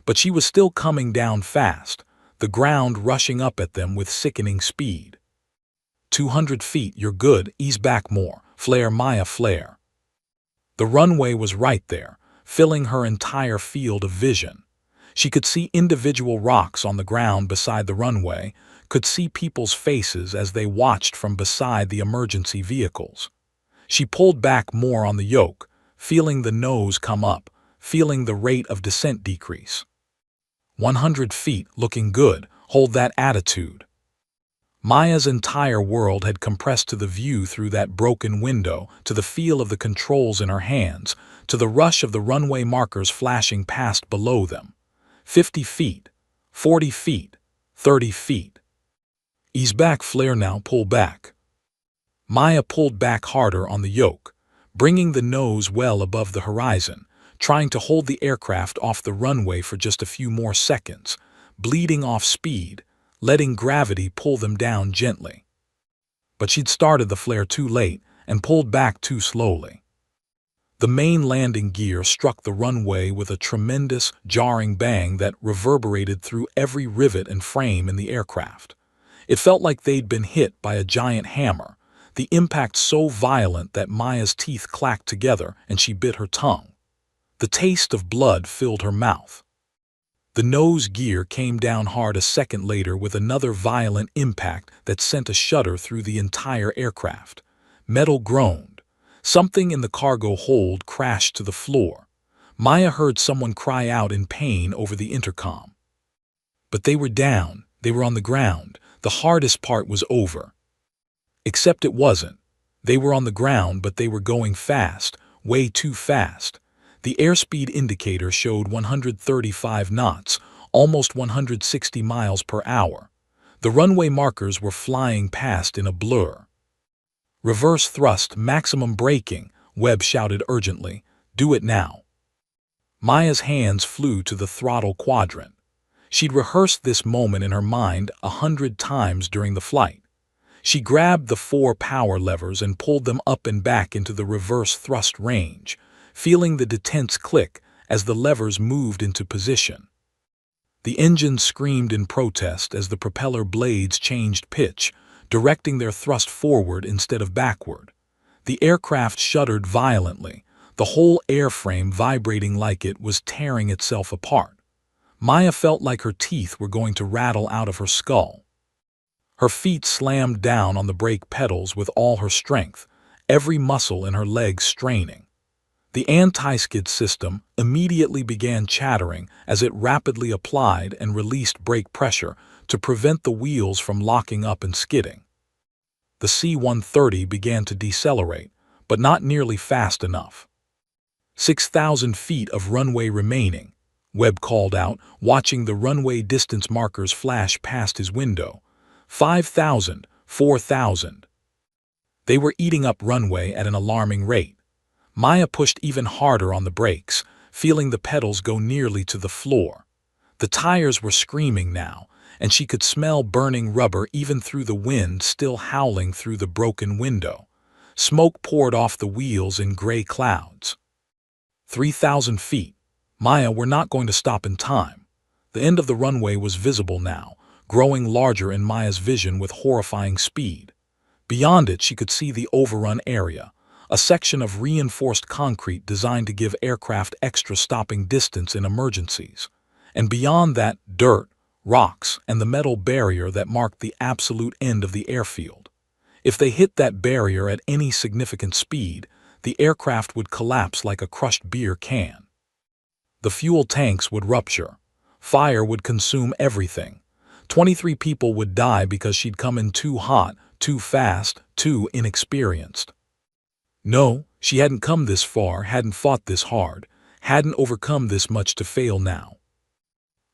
But she was still coming down fast, the ground rushing up at them with sickening speed. 200 feet, you're good, ease back more, flare Maya, flare. The runway was right there, filling her entire field of vision. She could see individual rocks on the ground beside the runway, could see people's faces as they watched from beside the emergency vehicles. She pulled back more on the yoke, feeling the nose come up, feeling the rate of descent decrease. 100 feet, looking good, hold that attitude. Maya's entire world had compressed to the view through that broken window, to the feel of the controls in her hands, to the rush of the runway markers flashing past below them. 50 feet, 40 feet, 30 feet. Ease back, flare now, pull back. Maya pulled back harder on the yoke, bringing the nose well above the horizon, trying to hold the aircraft off the runway for just a few more seconds, bleeding off speed, letting gravity pull them down gently. But she'd started the flare too late and pulled back too slowly. The main landing gear struck the runway with a tremendous, jarring bang that reverberated through every rivet and frame in the aircraft. It felt like they'd been hit by a giant hammer, the impact so violent that Maya's teeth clacked together and she bit her tongue. The taste of blood filled her mouth. The nose gear came down hard a second later with another violent impact that sent a shudder through the entire aircraft. Metal groaned. Something in the cargo hold crashed to the floor. Maya heard someone cry out in pain over the intercom. But they were down. They were on the ground. The hardest part was over. Except it wasn't. They were on the ground, but they were going fast, way too fast. The airspeed indicator showed 135 knots, almost 160 miles per hour. The runway markers were flying past in a blur. Reverse thrust, maximum braking, Webb shouted urgently. Do it now. Maya's hands flew to the throttle quadrant. She'd rehearsed this moment in her mind 100 times during the flight. She grabbed the 4 power levers and pulled them up and back into the reverse thrust range, feeling the detents click as the levers moved into position. The engine screamed in protest as the propeller blades changed pitch, directing their thrust forward instead of backward. The aircraft shuddered violently, the whole airframe vibrating like it was tearing itself apart. Maya felt like her teeth were going to rattle out of her skull. Her feet slammed down on the brake pedals with all her strength, every muscle in her legs straining. The anti-skid system immediately began chattering as it rapidly applied and released brake pressure to prevent the wheels from locking up and skidding. The C-130 began to decelerate, but not nearly fast enough. 6,000 feet of runway remaining, Webb called out, watching the runway distance markers flash past his window. 5,000, 4,000. They were eating up runway at an alarming rate. Maya pushed even harder on the brakes, feeling the pedals go nearly to the floor. The tires were screaming now, and she could smell burning rubber even through the wind still howling through the broken window. Smoke poured off the wheels in gray clouds. 3,000 feet. Maya were not going to stop in time. The end of the runway was visible now, growing larger in Maya's vision with horrifying speed. Beyond it, she could see the overrun area, a section of reinforced concrete designed to give aircraft extra stopping distance in emergencies. And beyond that, dirt, rocks, and the metal barrier that marked the absolute end of the airfield. If they hit that barrier at any significant speed, the aircraft would collapse like a crushed beer can. The fuel tanks would rupture. Fire would consume everything. 23 people would die because she'd come in too hot, too fast, too inexperienced. No, she hadn't come this far, hadn't fought this hard, hadn't overcome this much to fail now.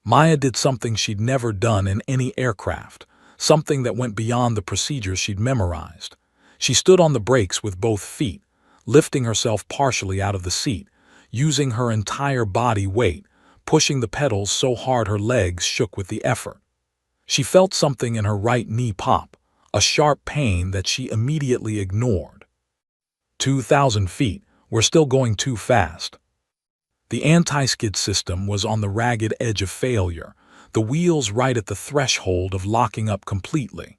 Maya did something she'd never done in any aircraft, something that went beyond the procedures she'd memorized. She stood on the brakes with both feet, lifting herself partially out of the seat, using her entire body weight, pushing the pedals so hard her legs shook with the effort. She felt something in her right knee pop, a sharp pain that she immediately ignored. 2,000 feet, we're still going too fast. The anti-skid system was on the ragged edge of failure, the wheels right at the threshold of locking up completely.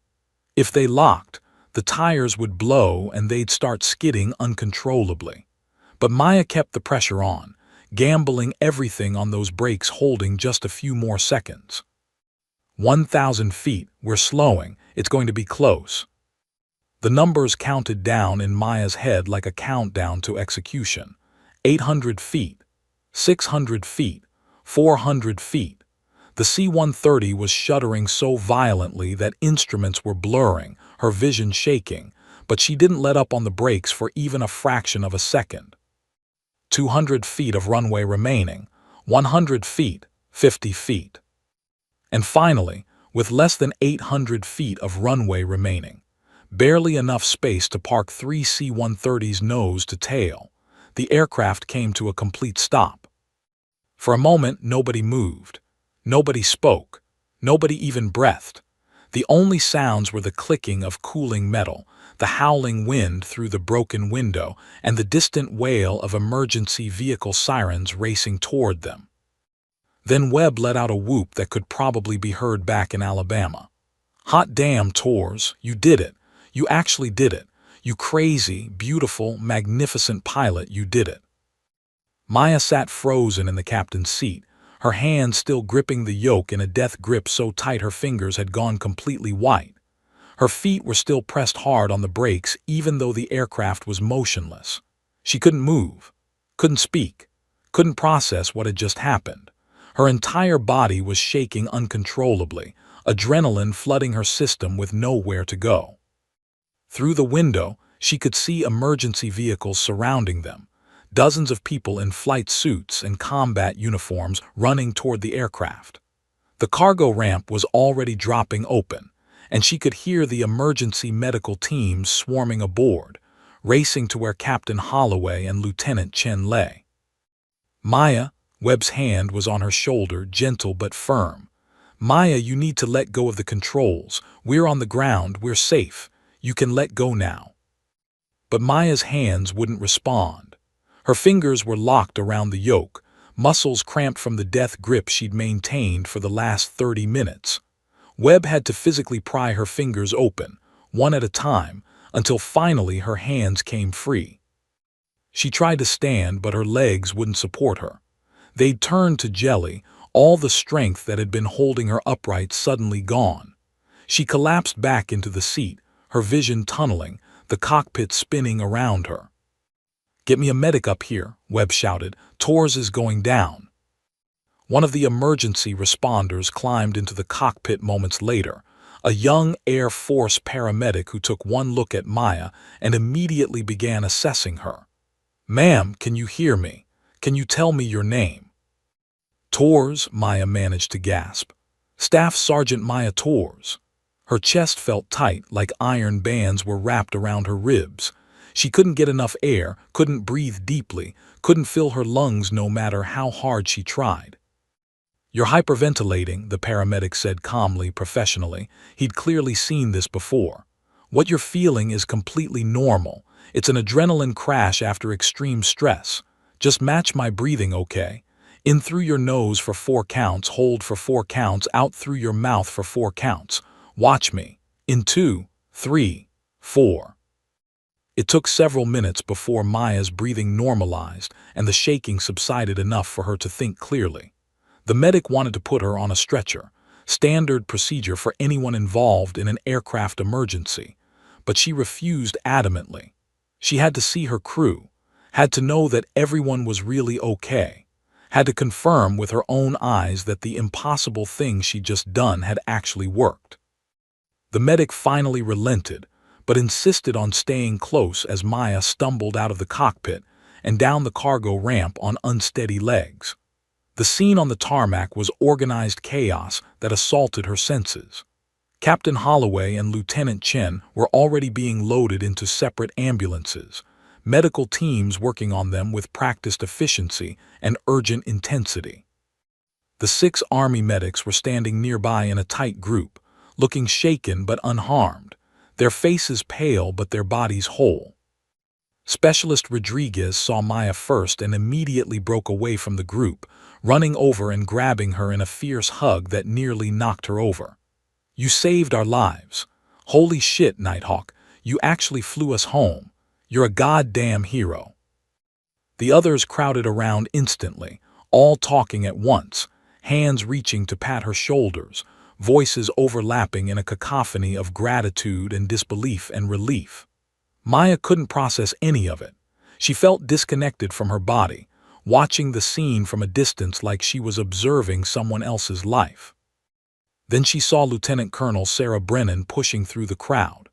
If they locked, the tires would blow and they'd start skidding uncontrollably. But Maya kept the pressure on, gambling everything on those brakes, holding just a few more seconds. 1,000 feet, we're slowing, it's going to be close. The numbers counted down in Maya's head like a countdown to execution. 800 feet, 600 feet, 400 feet. The The C-130 was shuddering so violently that instruments were blurring, her vision shaking, but she didn't let up on the brakes for even a fraction of a second. 200 feet of runway remaining, 100 feet, 50 feet. And finally, with less than 800 feet of runway remaining, barely enough space to park 3 C-130s nose to tail, the aircraft came to a complete stop. For a moment, nobody moved. Nobody spoke. Nobody even breathed. The only sounds were the clicking of cooling metal, the howling wind through the broken window, and the distant wail of emergency vehicle sirens racing toward them. Then Webb let out a whoop that could probably be heard back in Alabama. "Hot damn, Tors, you did it. You actually did it. You crazy, beautiful, magnificent pilot, you did it." Maya sat frozen in the captain's seat, her hands still gripping the yoke in a death grip so tight her fingers had gone completely white. Her feet were still pressed hard on the brakes even though the aircraft was motionless. She couldn't move, couldn't speak, couldn't process what had just happened. Her entire body was shaking uncontrollably, adrenaline flooding her system with nowhere to go. Through the window, she could see emergency vehicles surrounding them, dozens of people in flight suits and combat uniforms running toward the aircraft. The cargo ramp was already dropping open, and she could hear the emergency medical teams swarming aboard, racing to where Captain Holloway and Lieutenant Chen lay. "Maya," Webb's hand was on her shoulder, gentle but firm. "Maya, you need to let go of the controls. We're on the ground, we're safe. You can let go now." But Maya's hands wouldn't respond. Her fingers were locked around the yoke, muscles cramped from the death grip she'd maintained for the last 30 minutes. Webb had to physically pry her fingers open, one at a time, until finally her hands came free. She tried to stand, but her legs wouldn't support her. They'd turned to jelly, all the strength that had been holding her upright suddenly gone. She collapsed back into the seat, her vision tunneling, the cockpit spinning around her. "Get me a medic up here," Webb shouted. "Tors is going down." One of the emergency responders climbed into the cockpit moments later, a young Air Force paramedic who took one look at Maya and immediately began assessing her. "Ma'am, can you hear me? Can you tell me your name?" "Tors," Maya managed to gasp. "Staff Sergeant Maya Tors." Her chest felt tight, like iron bands were wrapped around her ribs. She couldn't get enough air, couldn't breathe deeply, couldn't fill her lungs no matter how hard she tried. "You're hyperventilating," the paramedic said calmly, professionally. He'd clearly seen this before. "What you're feeling is completely normal. It's an adrenaline crash after extreme stress. Just match my breathing, okay? In through your nose for 4 counts, hold for 4 counts, out through your mouth for 4 counts. Watch me. In 2, 3, 4. It took several minutes before Maya's breathing normalized and the shaking subsided enough for her to think clearly. The medic wanted to put her on a stretcher, standard procedure for anyone involved in an aircraft emergency, but she refused adamantly. She had to see her crew, had to know that everyone was really okay, had to confirm with her own eyes that the impossible thing she'd just done had actually worked. The medic finally relented, but insisted on staying close as Maya stumbled out of the cockpit and down the cargo ramp on unsteady legs. The scene on the tarmac was organized chaos that assaulted her senses. Captain Holloway and Lieutenant Chen were already being loaded into separate ambulances, medical teams working on them with practiced efficiency and urgent intensity. The 6 Army medics were standing nearby in a tight group, looking shaken but unharmed, their faces pale but their bodies whole. Specialist Rodriguez saw Maya first and immediately broke away from the group, running over and grabbing her in a fierce hug that nearly knocked her over. "You saved our lives. Holy shit, Nighthawk, you actually flew us home. You're a goddamn hero." The others crowded around instantly, all talking at once, hands reaching to pat her shoulders, voices overlapping in a cacophony of gratitude and disbelief and relief. Maya couldn't process any of it. She felt disconnected from her body, watching the scene from a distance like she was observing someone else's life. Then she saw Lieutenant Colonel Sarah Brennan pushing through the crowd.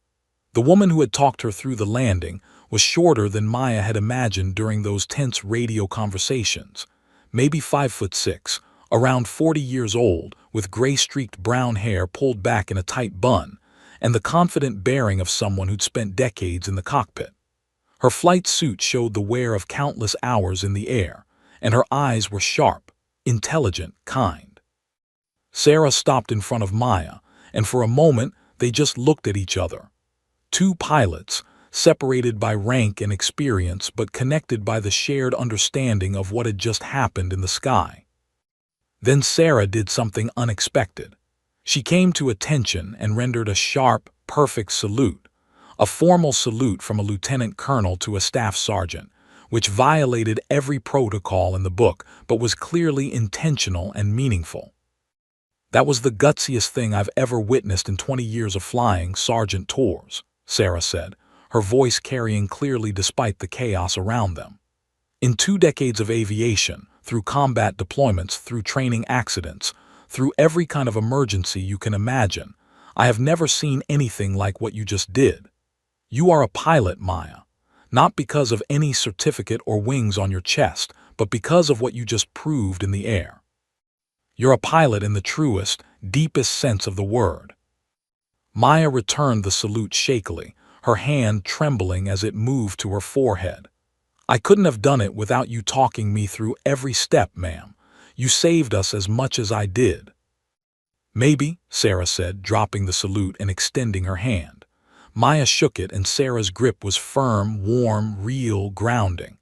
The woman who had talked her through the landing was shorter than Maya had imagined during those tense radio conversations. Maybe 5'6", around 40 years old, with gray-streaked brown hair pulled back in a tight bun, and the confident bearing of someone who'd spent decades in the cockpit. Her flight suit showed the wear of countless hours in the air, and her eyes were sharp, intelligent, kind. Sarah stopped in front of Maya, and for a moment they just looked at each other. Two pilots, separated by rank and experience but connected by the shared understanding of what had just happened in the sky. Then Sarah did something unexpected. She came to attention and rendered a sharp, perfect salute, a formal salute from a lieutenant colonel to a staff sergeant, which violated every protocol in the book but was clearly intentional and meaningful. "That was the gutsiest thing I've ever witnessed in 20 years of flying, Sergeant Torres," Sarah said, her voice carrying clearly despite the chaos around them. "In 2 decades of aviation, through combat deployments, through training accidents, through every kind of emergency you can imagine, I have never seen anything like what you just did. You are a pilot, Maya, not because of any certificate or wings on your chest, but because of what you just proved in the air. You're a pilot in the truest, deepest sense of the word." Maya returned the salute shakily, her hand trembling as it moved to her forehead. "I couldn't have done it without you talking me through every step, ma'am. You saved us as much as I did." "Maybe," Sarah said, dropping the salute and extending her hand. Maya shook it, and Sarah's grip was firm, warm, real, grounding.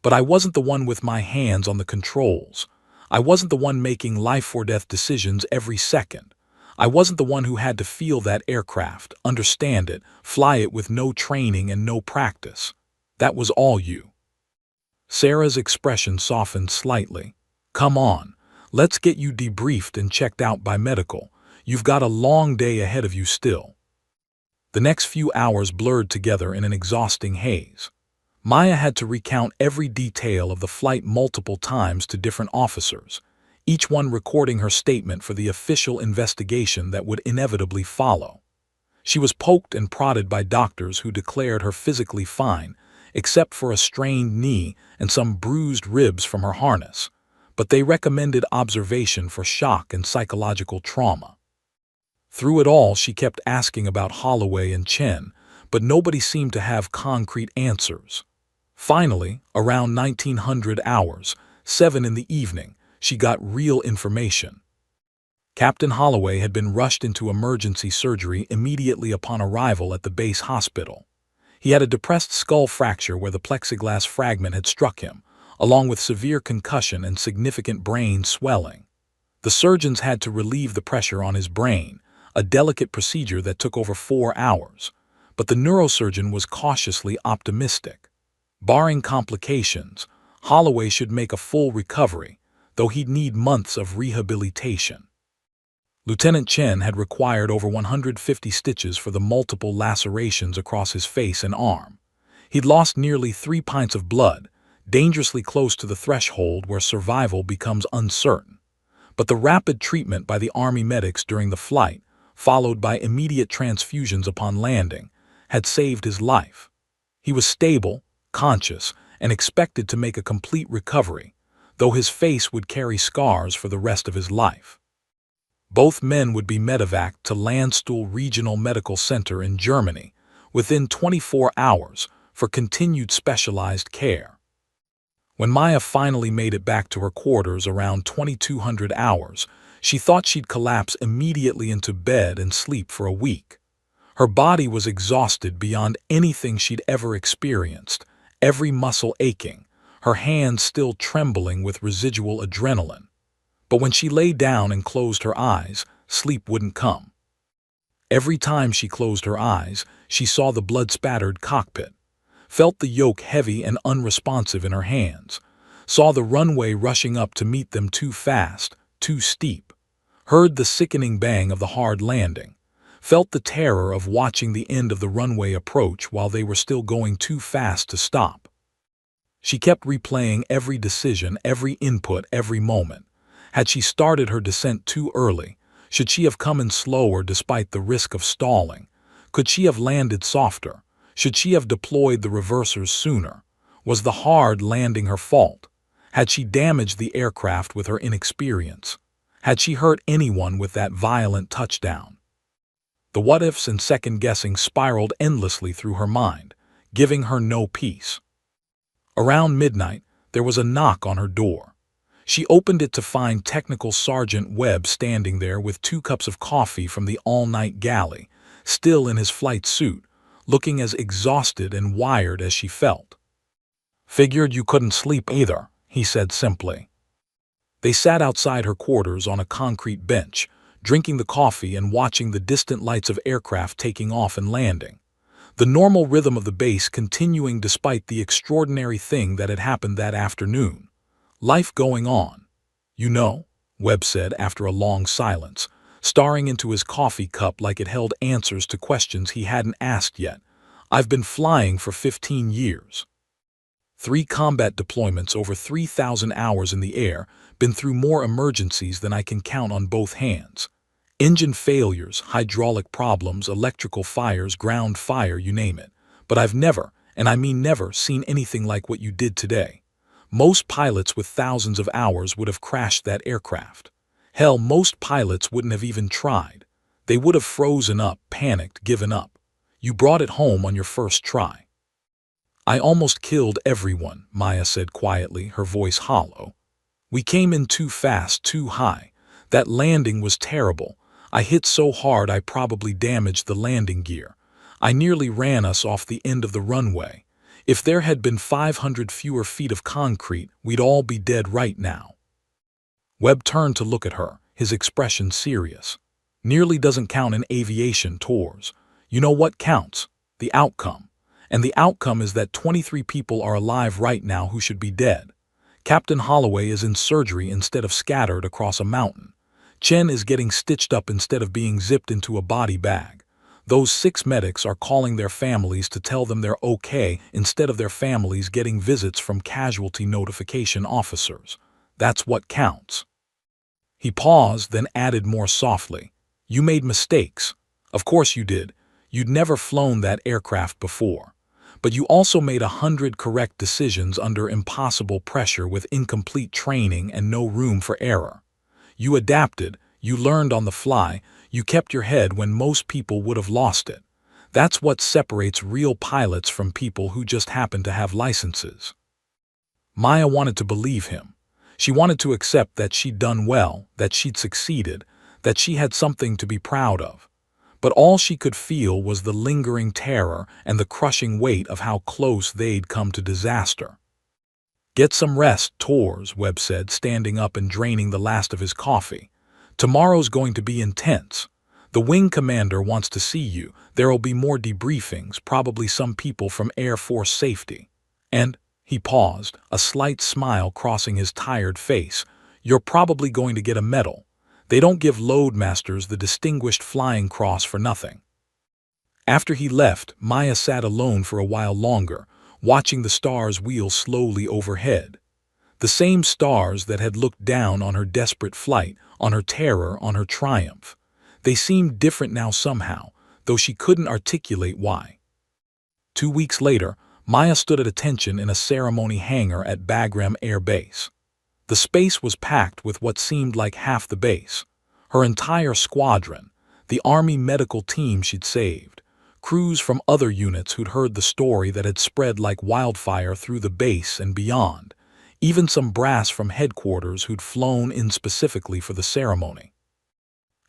"But I wasn't the one with my hands on the controls. I wasn't the one making life-or-death decisions every second. I wasn't the one who had to feel that aircraft, understand it, fly it with no training and no practice. That was all you." Sarah's expression softened slightly. "Come on, let's get you debriefed and checked out by medical. You've got a long day ahead of you still." The next few hours blurred together in an exhausting haze. Maya had to recount every detail of the flight multiple times to different officers, each one recording her statement for the official investigation that would inevitably follow. She was poked and prodded by doctors who declared her physically fine, except for a strained knee and some bruised ribs from her harness, but they recommended observation for shock and psychological trauma. Through it all, she kept asking about Holloway and Chen, but nobody seemed to have concrete answers. Finally, around 1900 hours, 7 in the evening, she got real information. Captain Holloway had been rushed into emergency surgery immediately upon arrival at the base hospital. He had a depressed skull fracture where the plexiglass fragment had struck him, along with severe concussion and significant brain swelling. The surgeons had to relieve the pressure on his brain, a delicate procedure that took over 4 hours, but the neurosurgeon was cautiously optimistic. Barring complications, Holloway should make a full recovery, though he'd need months of rehabilitation. Lieutenant Chen had required over 150 stitches for the multiple lacerations across his face and arm. He'd lost nearly 3 pints of blood, dangerously close to the threshold where survival becomes uncertain. But the rapid treatment by the Army medics during the flight, followed by immediate transfusions upon landing, had saved his life. He was stable, conscious, and expected to make a complete recovery, though his face would carry scars for the rest of his life. Both men would be medevaced to Landstuhl Regional Medical Center in Germany within 24 hours for continued specialized care. When Maya finally made it back to her quarters around 2200 hours, she thought she'd collapse immediately into bed and sleep for a week. Her body was exhausted beyond anything she'd ever experienced, every muscle aching, her hands still trembling with residual adrenaline. But when she lay down and closed her eyes, sleep wouldn't come. Every time she closed her eyes, she saw the blood-spattered cockpit, felt the yoke heavy and unresponsive in her hands, saw the runway rushing up to meet them too fast, too steep, heard the sickening bang of the hard landing, felt the terror of watching the end of the runway approach while they were still going too fast to stop. She kept replaying every decision, every input, every moment. Had she started her descent too early? Should she have come in slower despite the risk of stalling? Could she have landed softer? Should she have deployed the reversers sooner? Was the hard landing her fault? Had she damaged the aircraft with her inexperience? Had she hurt anyone with that violent touchdown? The what-ifs and second-guessing spiraled endlessly through her mind, giving her no peace. Around midnight, there was a knock on her door. She opened it to find Technical Sergeant Webb standing there with 2 cups of coffee from the all-night galley, still in his flight suit, looking as exhausted and wired as she felt. "Figured you couldn't sleep either," he said simply. They sat outside her quarters on a concrete bench, drinking the coffee and watching the distant lights of aircraft taking off and landing. The normal rhythm of the base continuing despite the extraordinary thing that had happened that afternoon. Life going on. "You know," Webb said after a long silence, staring into his coffee cup like it held answers to questions he hadn't asked yet, "I've been flying for 15 years. 3 combat deployments, over 3,000 hours in the air, been through more emergencies than I can count on both hands. Engine failures, hydraulic problems, electrical fires, ground fire, you name it. But I've never, and I mean never, seen anything like what you did today. Most pilots with thousands of hours would have crashed that aircraft. Hell, most pilots wouldn't have even tried. They would have frozen up, panicked, given up. You brought it home on your first try." "I almost killed everyone," Maya said quietly, her voice hollow. "We came in too fast, too high. That landing was terrible. I hit so hard I probably damaged the landing gear. I nearly ran us off the end of the runway. If there had been 500 fewer feet of concrete, we'd all be dead right now." Webb turned to look at her, his expression serious. "Nearly doesn't count in aviation tours. You know what counts? The outcome. And the outcome is that 23 people are alive right now who should be dead. Captain Holloway is in surgery instead of scattered across a mountain. Chen is getting stitched up instead of being zipped into a body bag. Those 6 medics are calling their families to tell them they're okay instead of their families getting visits from casualty notification officers. That's what counts." He paused, then added more softly, "You made mistakes. Of course you did. You'd never flown that aircraft before. But you also made 100 correct decisions under impossible pressure with incomplete training and no room for error. You adapted, you learned on the fly, you kept your head when most people would have lost it. That's what separates real pilots from people who just happen to have licenses." Maya wanted to believe him. She wanted to accept that she'd done well, that she'd succeeded, that she had something to be proud of. But all she could feel was the lingering terror and the crushing weight of how close they'd come to disaster. "Get some rest, Tors," Webb said, standing up and draining the last of his coffee. "Tomorrow's going to be intense. The wing commander wants to see you. There'll be more debriefings, probably some people from Air Force Safety. And," he paused, a slight smile crossing his tired face, "you're probably going to get a medal. They don't give loadmasters the Distinguished Flying Cross for nothing." After he left, Maya sat alone for a while longer, watching the stars wheel slowly overhead. The same stars that had looked down on her desperate flight, on her terror, on her triumph. They seemed different now somehow, though she couldn't articulate why. 2 weeks later, Maya stood at attention in a ceremony hangar at Bagram Air Base. The space was packed with what seemed like half the base. Her entire squadron, the Army medical team she'd saved, crews from other units who'd heard the story that had spread like wildfire through the base and beyond, even some brass from headquarters who'd flown in specifically for the ceremony.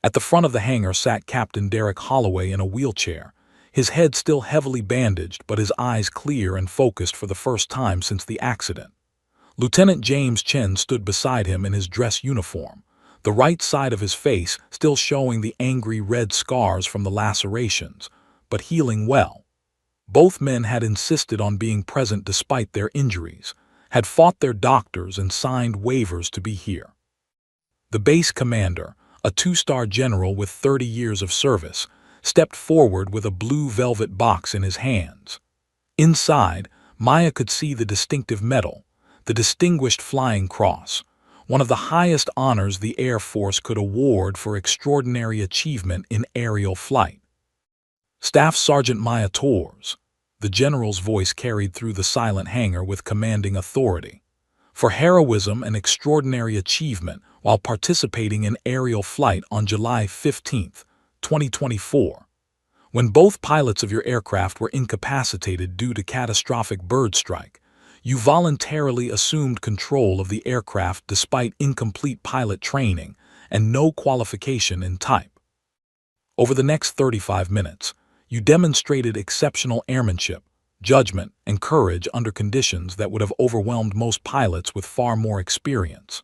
At the front of the hangar sat Captain Derek Holloway in a wheelchair, his head still heavily bandaged but his eyes clear and focused for the first time since the accident. Lieutenant James Chen stood beside him in his dress uniform, the right side of his face still showing the angry red scars from the lacerations, but healing well. Both men had insisted on being present despite their injuries, had fought their doctors and signed waivers to be here. The base commander, a 2-star general with 30 years of service, stepped forward with a blue velvet box in his hands. Inside, Maya could see the distinctive medal, the Distinguished Flying Cross, one of the highest honors the Air Force could award for extraordinary achievement in aerial flight. Staff Sergeant Maya Torres, the general's voice carried through the silent hangar with commanding authority, for heroism and extraordinary achievement while participating in aerial flight on July 15, 2024. When both pilots of your aircraft were incapacitated due to catastrophic bird strike, you voluntarily assumed control of the aircraft despite incomplete pilot training and no qualification in type. Over the next 35 minutes, you demonstrated exceptional airmanship, judgment, and courage under conditions that would have overwhelmed most pilots with far more experience.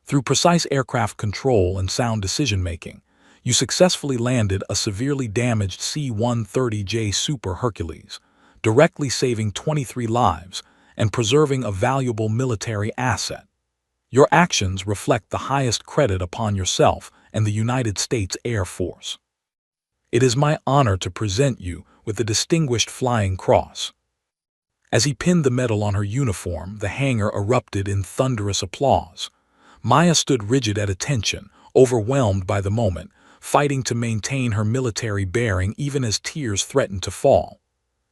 Through precise aircraft control and sound decision-making, you successfully landed a severely damaged C-130J Super Hercules, directly saving 23 lives and preserving a valuable military asset. Your actions reflect the highest credit upon yourself and the United States Air Force. It is my honor to present you with the Distinguished Flying Cross. As he pinned the medal on her uniform, the hangar erupted in thunderous applause. Maya stood rigid at attention, overwhelmed by the moment, fighting to maintain her military bearing even as tears threatened to fall.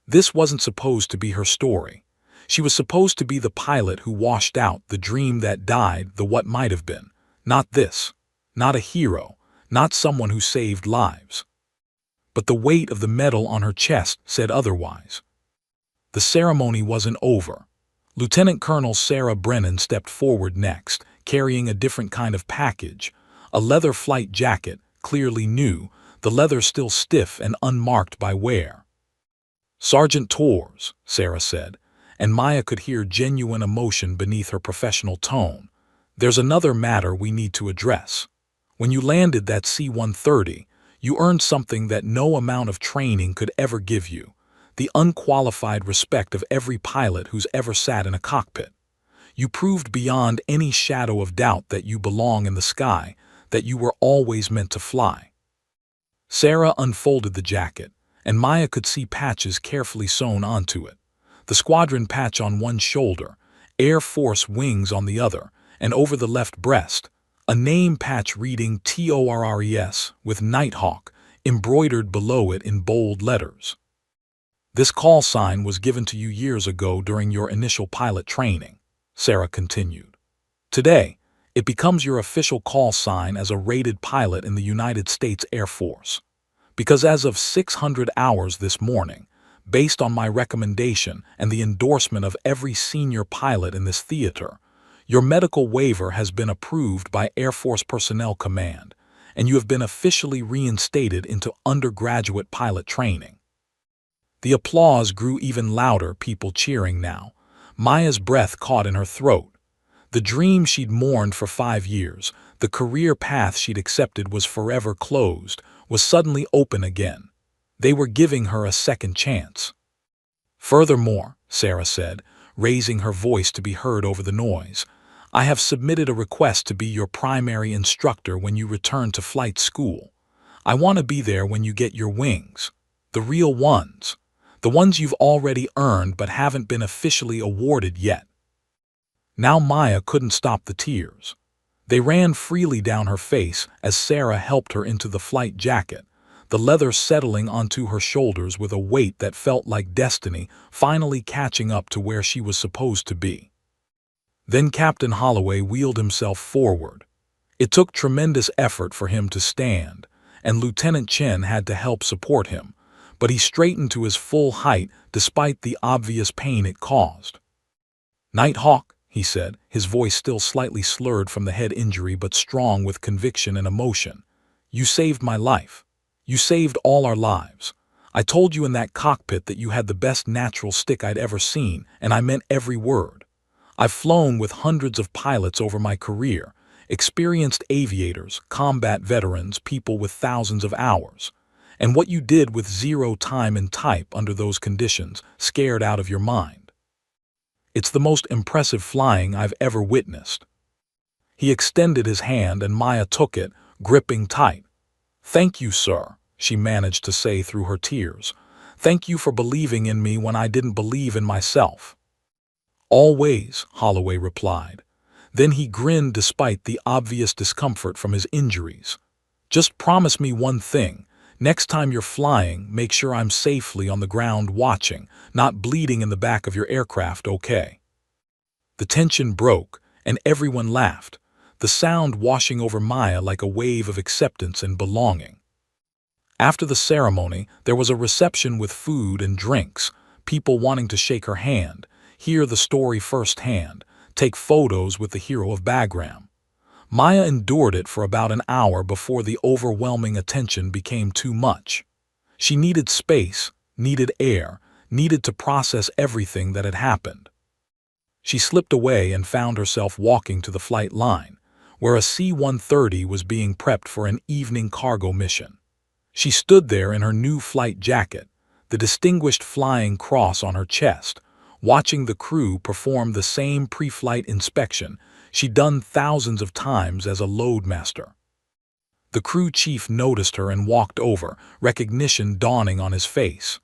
This wasn't supposed to be her story. She was supposed to be the pilot who washed out the dream that died, the what might have been. Not this. Not a hero. Not someone who saved lives. But the weight of the medal on her chest said otherwise. The ceremony wasn't over. Lieutenant Colonel Sarah Brennan stepped forward next, carrying a different kind of package, a leather flight jacket, clearly new, the leather still stiff and unmarked by wear. "Sergeant Torres," Sarah said, and Maya could hear genuine emotion beneath her professional tone. "There's another matter we need to address. When you landed that C-130, you earned something that no amount of training could ever give you, the unqualified respect of every pilot who's ever sat in a cockpit. You proved beyond any shadow of doubt that you belong in the sky, that you were always meant to fly." Sarah unfolded the jacket, and Maya could see patches carefully sewn onto it. The squadron patch on one shoulder, Air Force wings on the other, and over the left breast, a name patch reading TORRES with Nighthawk embroidered below it in bold letters. "This call sign was given to you years ago during your initial pilot training," Sarah continued. "Today, it becomes your official call sign as a rated pilot in the United States Air Force. Because as of 600 hours this morning, based on my recommendation and the endorsement of every senior pilot in this theater, your medical waiver has been approved by Air Force Personnel Command, and you have been officially reinstated into undergraduate pilot training." The applause grew even louder, people cheering now. Maya's breath caught in her throat. The dream she'd mourned for 5 years, the career path she'd accepted was forever closed, was suddenly open again. They were giving her a second chance. "Furthermore," Sarah said, raising her voice to be heard over the noise, "I have submitted a request to be your primary instructor when you return to flight school. I want to be there when you get your wings. The real ones. The ones you've already earned but haven't been officially awarded yet." Now Maya couldn't stop the tears. They ran freely down her face as Sarah helped her into the flight jacket, the leather settling onto her shoulders with a weight that felt like destiny finally catching up to where she was supposed to be. Then Captain Holloway wheeled himself forward. It took tremendous effort for him to stand, and Lieutenant Chen had to help support him, but he straightened to his full height despite the obvious pain it caused. "Nighthawk," he said, his voice still slightly slurred from the head injury but strong with conviction and emotion. "You saved my life. You saved all our lives. I told you in that cockpit that you had the best natural stick I'd ever seen, and I meant every word. I've flown with hundreds of pilots over my career, experienced aviators, combat veterans, people with thousands of hours. And what you did with zero time and type under those conditions scared out of your mind. It's the most impressive flying I've ever witnessed." He extended his hand and Maya took it, gripping tight. "Thank you, sir," she managed to say through her tears. "Thank you for believing in me when I didn't believe in myself." Always, Holloway replied. Then he grinned despite the obvious discomfort from his injuries. Just promise me one thing. Next time you're flying, make sure I'm safely on the ground watching, not bleeding in the back of your aircraft, okay? The tension broke, and everyone laughed, the sound washing over Maya like a wave of acceptance and belonging. After the ceremony, there was a reception with food and drinks, people wanting to shake her hand, hear the story firsthand, take photos with the hero of Bagram. Maya endured it for about an hour before the overwhelming attention became too much. She needed space, needed air, needed to process everything that had happened. She slipped away and found herself walking to the flight line, where a C-130 was being prepped for an evening cargo mission. She stood there in her new flight jacket, the distinguished flying cross on her chest, watching the crew perform the same pre-flight inspection she'd done thousands of times as a loadmaster. The crew chief noticed her and walked over, recognition dawning on his face.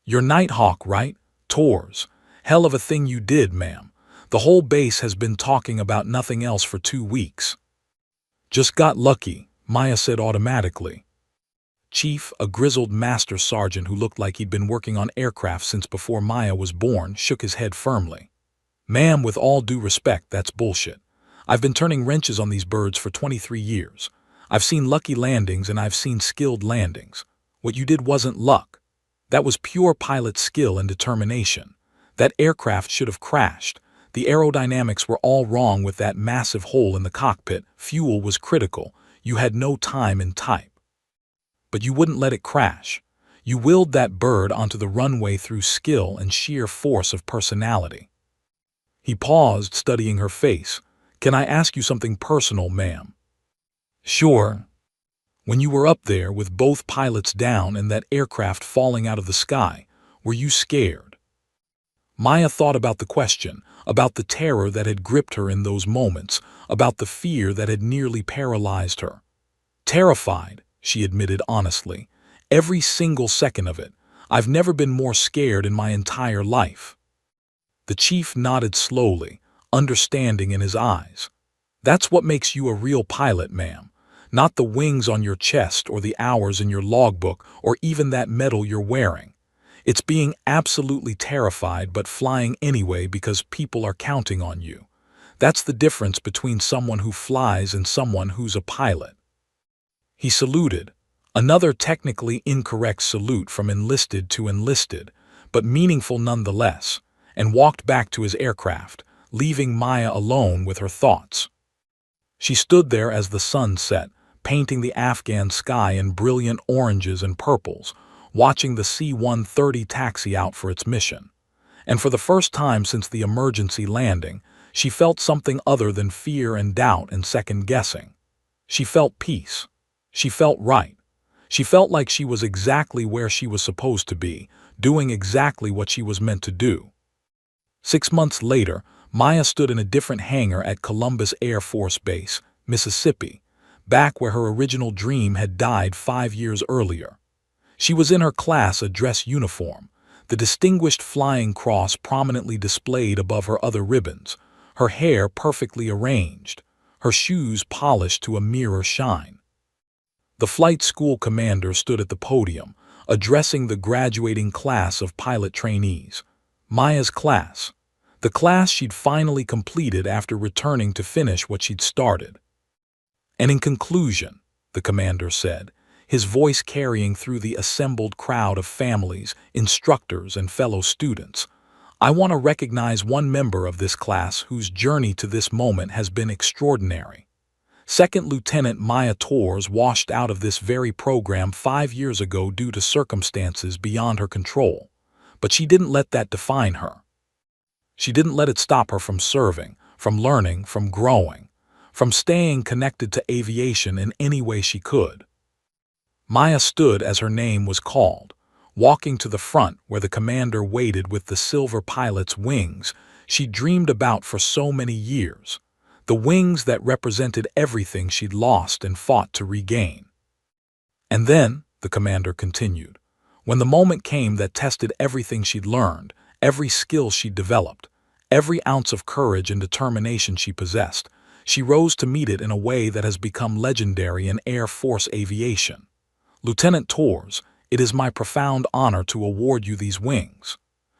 "You're Nighthawk, right? Tours. Hell of a thing you did, ma'am. The whole base has been talking about nothing else for 2 weeks." "Just got lucky," Maya said automatically. Chief, a grizzled master sergeant who looked like he'd been working on aircraft since before Maya was born, shook his head firmly. "Ma'am, with all due respect, that's bullshit. I've been turning wrenches on these birds for 23 years. I've seen lucky landings and I've seen skilled landings. What you did wasn't luck. That was pure pilot skill and determination. That aircraft should have crashed. The aerodynamics were all wrong with that massive hole in the cockpit. Fuel was critical. You had no time and type. But you wouldn't let it crash. You willed that bird onto the runway through skill and sheer force of personality." He paused, studying her face. "Can I ask you something personal, ma'am?" "Sure." "When you were up there with both pilots down and that aircraft falling out of the sky, were you scared?" Maya thought about the question, about the terror that had gripped her in those moments, about the fear that had nearly paralyzed her. "Terrified," she admitted honestly. "Every single second of it. I've never been more scared in my entire life." The chief nodded slowly, understanding in his eyes. "That's what makes you a real pilot, ma'am. Not the wings on your chest or the hours in your logbook or even that medal you're wearing. It's being absolutely terrified but flying anyway because people are counting on you. That's the difference between someone who flies and someone who's a pilot." He saluted, another technically incorrect salute from enlisted to enlisted, but meaningful nonetheless, and walked back to his aircraft, leaving Maya alone with her thoughts. She stood there as the sun set, painting the Afghan sky in brilliant oranges and purples, watching the C-130 taxi out for its mission. And for the first time since the emergency landing, she felt something other than fear and doubt and second-guessing. She felt peace. She felt right. She felt like she was exactly where she was supposed to be, doing exactly what she was meant to do. 6 months later, Maya stood in a different hangar at Columbus Air Force Base, Mississippi, back where her original dream had died 5 years earlier. She was in her class a dress uniform, the distinguished flying cross prominently displayed above her other ribbons, her hair perfectly arranged, her shoes polished to a mirror shine. The flight school commander stood at the podium, addressing the graduating class of pilot trainees. Maya's class. The class she'd finally completed after returning to finish what she'd started. "And in conclusion," the commander said, his voice carrying through the assembled crowd of families, instructors, and fellow students, "I want to recognize one member of this class whose journey to this moment has been extraordinary. Second Lieutenant Maya Tours washed out of this very program 5 years ago due to circumstances beyond her control, but she didn't let that define her. She didn't let it stop her from serving, from learning, from growing, from staying connected to aviation in any way she could." Maya stood as her name was called, walking to the front where the commander waited with the silver pilot's wings she dreamed about for so many years, the wings that represented everything she'd lost and fought to regain. "And then," the commander continued, "when the moment came that tested everything she'd learned, every skill she'd developed, Every ounce of courage and determination she possessed, she rose to meet it in a way that has become legendary in Air Force aviation. Lieutenant Torres, it is my profound honor to award you these wings.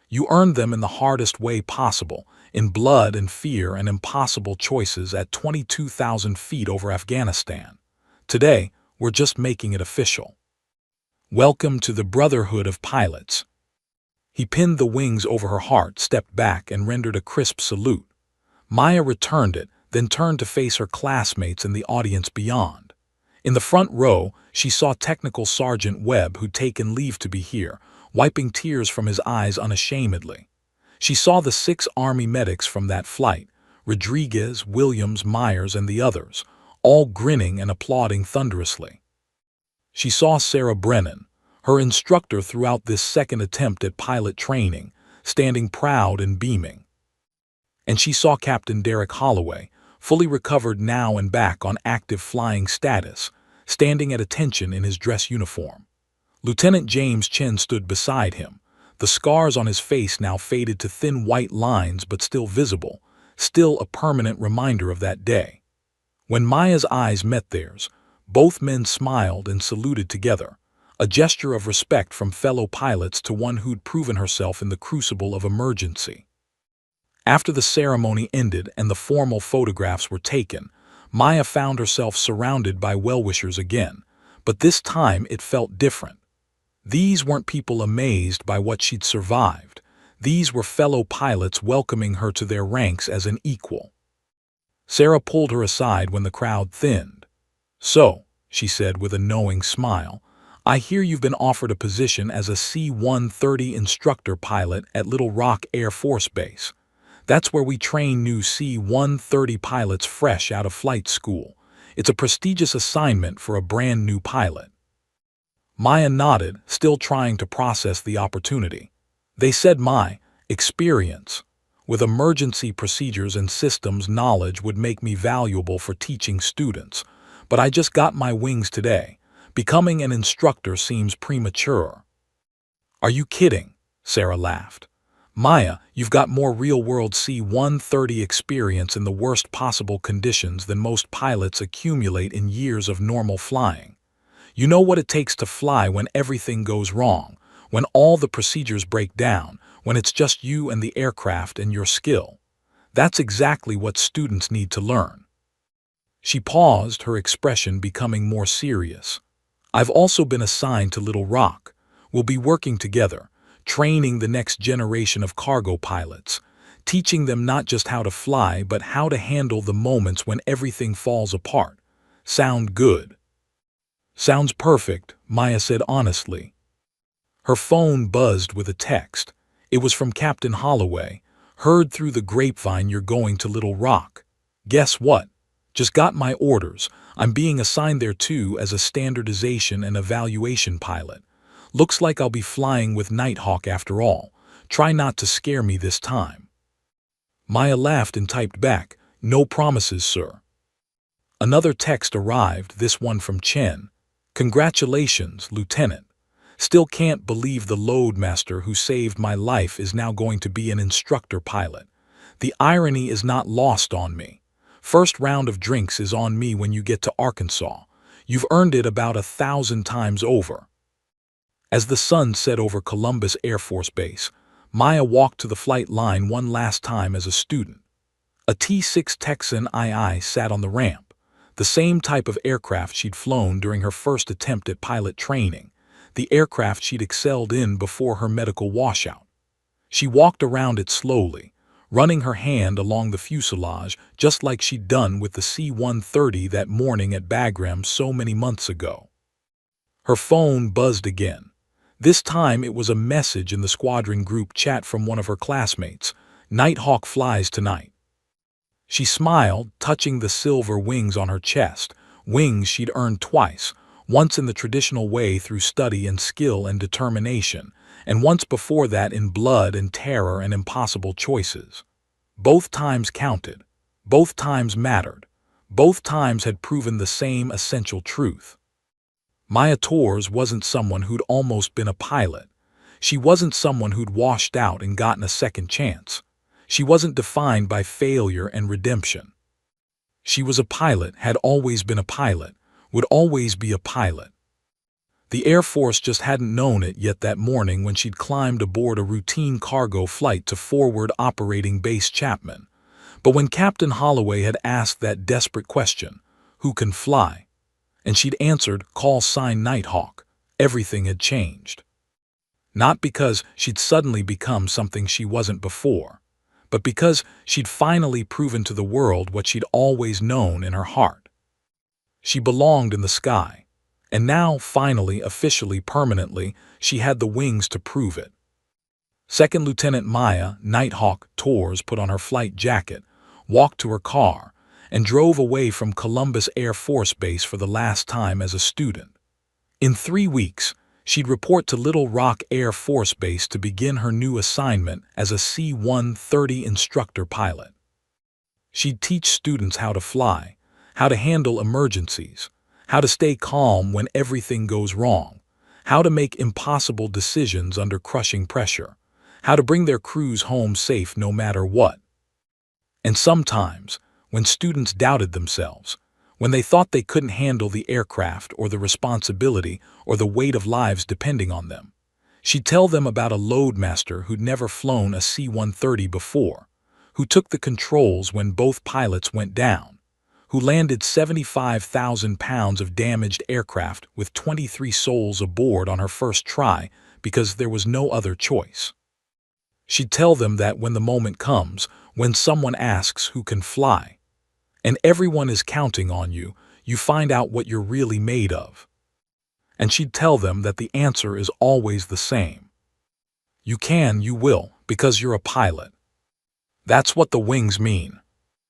You earned them in the hardest way possible, in blood and fear and impossible choices at 22,000 feet over Afghanistan. Today, we're just making it official. Welcome to the Brotherhood of Pilots. He pinned the wings over her heart, stepped back, and rendered a crisp salute. Maya returned it, then turned to face her classmates and the audience beyond. In the front row, she saw Technical Sergeant Webb, who'd taken leave to be here, wiping tears from his eyes unashamedly. She saw the 6 Army medics from that flight, Rodriguez, Williams, Myers, and the others, all grinning and applauding thunderously. She saw Sarah Brennan, her instructor throughout this second attempt at pilot training, standing proud and beaming. And she saw Captain Derek Holloway, fully recovered now and back on active flying status, standing at attention in his dress uniform. Lieutenant James Chen stood beside him, the scars on his face now faded to thin white lines but still visible, still a permanent reminder of that day. When Maya's eyes met theirs, both men smiled and saluted together, a gesture of respect from fellow pilots to one who'd proven herself in the crucible of emergency. After the ceremony ended and the formal photographs were taken, Maya found herself surrounded by well-wishers again, but this time it felt different. These weren't people amazed by what she'd survived. These were fellow pilots welcoming her to their ranks as an equal. Sarah pulled her aside when the crowd thinned. "So," she said with a knowing smile, "I hear you've been offered a position as a C-130 instructor pilot at Little Rock Air Force Base. That's where we train new C-130 pilots fresh out of flight school. It's a prestigious assignment for a brand new pilot." Maya nodded, still trying to process the opportunity. They said my experience with emergency procedures and systems knowledge would make me valuable for teaching students, but I just got my wings today. Becoming an instructor seems premature. "Are you kidding?" Sarah laughed. "Maya, you've got more real-world C-130 experience in the worst possible conditions than most pilots accumulate in years of normal flying. You know what it takes to fly when everything goes wrong, when all the procedures break down, when it's just you and the aircraft and your skill. That's exactly what students need to learn." She paused, her expression becoming more serious. "I've also been assigned to Little Rock. We'll be working together, training the next generation of cargo pilots, teaching them not just how to fly, but how to handle the moments when everything falls apart. Sound good?" "Sounds perfect," Maya said honestly. Her phone buzzed with a text. It was from Captain Holloway. "Heard through the grapevine you're going to Little Rock. Guess what? Just got my orders. I'm being assigned there too as a standardization and evaluation pilot. Looks like I'll be flying with Nighthawk after all. Try not to scare me this time." Maya laughed and typed back, "No promises, sir." Another text arrived, this one from Chen. "Congratulations, Lieutenant. Still can't believe the loadmaster who saved my life is now going to be an instructor pilot. The irony is not lost on me. First round of drinks is on me when you get to Arkansas. You've earned it about 1,000 times over." As the sun set over Columbus Air Force Base, Maya walked to the flight line one last time as a student. A T-6 Texan II sat on the ramp, the same type of aircraft she'd flown during her first attempt at pilot training, the aircraft she'd excelled in before her medical washout. She walked around it slowly, running her hand along the fuselage just like she'd done with the C-130 that morning at Bagram so many months ago. Her phone buzzed again. This time it was a message in the squadron group chat from one of her classmates. "Nighthawk flies tonight." She smiled, touching the silver wings on her chest, wings she'd earned twice, once in the traditional way through study and skill and determination, and once before that in blood and terror and impossible choices. Both times counted. Both times mattered. Both times had proven the same essential truth. Maya Torres wasn't someone who'd almost been a pilot. She wasn't someone who'd washed out and gotten a second chance. She wasn't defined by failure and redemption. She was a pilot, had always been a pilot, would always be a pilot. The Air Force just hadn't known it yet that morning when she'd climbed aboard a routine cargo flight to Forward Operating Base Chapman. But when Captain Holloway had asked that desperate question, "Who can fly?" and she'd answered, "Call sign Nighthawk," everything had changed. Not because she'd suddenly become something she wasn't before, but because she'd finally proven to the world what she'd always known in her heart. She belonged in the sky, and now, finally, officially, permanently, she had the wings to prove it. Second Lieutenant Maya, Nighthawk Tours, put on her flight jacket, walked to her car, and drove away from Columbus Air Force Base for the last time as a student. In 3 weeks, she'd report to Little Rock Air Force Base to begin her new assignment as a C-130 instructor pilot. She'd teach students how to fly, how to handle emergencies, how to stay calm when everything goes wrong, how to make impossible decisions under crushing pressure, how to bring their crews home safe no matter what. And sometimes, when students doubted themselves, when they thought they couldn't handle the aircraft or the responsibility or the weight of lives depending on them, she'd tell them about a loadmaster who'd never flown a C-130 before, who took the controls when both pilots went down, who landed 75,000 pounds of damaged aircraft with 23 souls aboard on her first try because there was no other choice. She'd tell them that when the moment comes, when someone asks who can fly, and everyone is counting on you, you find out what you're really made of. And she'd tell them that the answer is always the same. You can, you will, because you're a pilot. That's what the wings mean.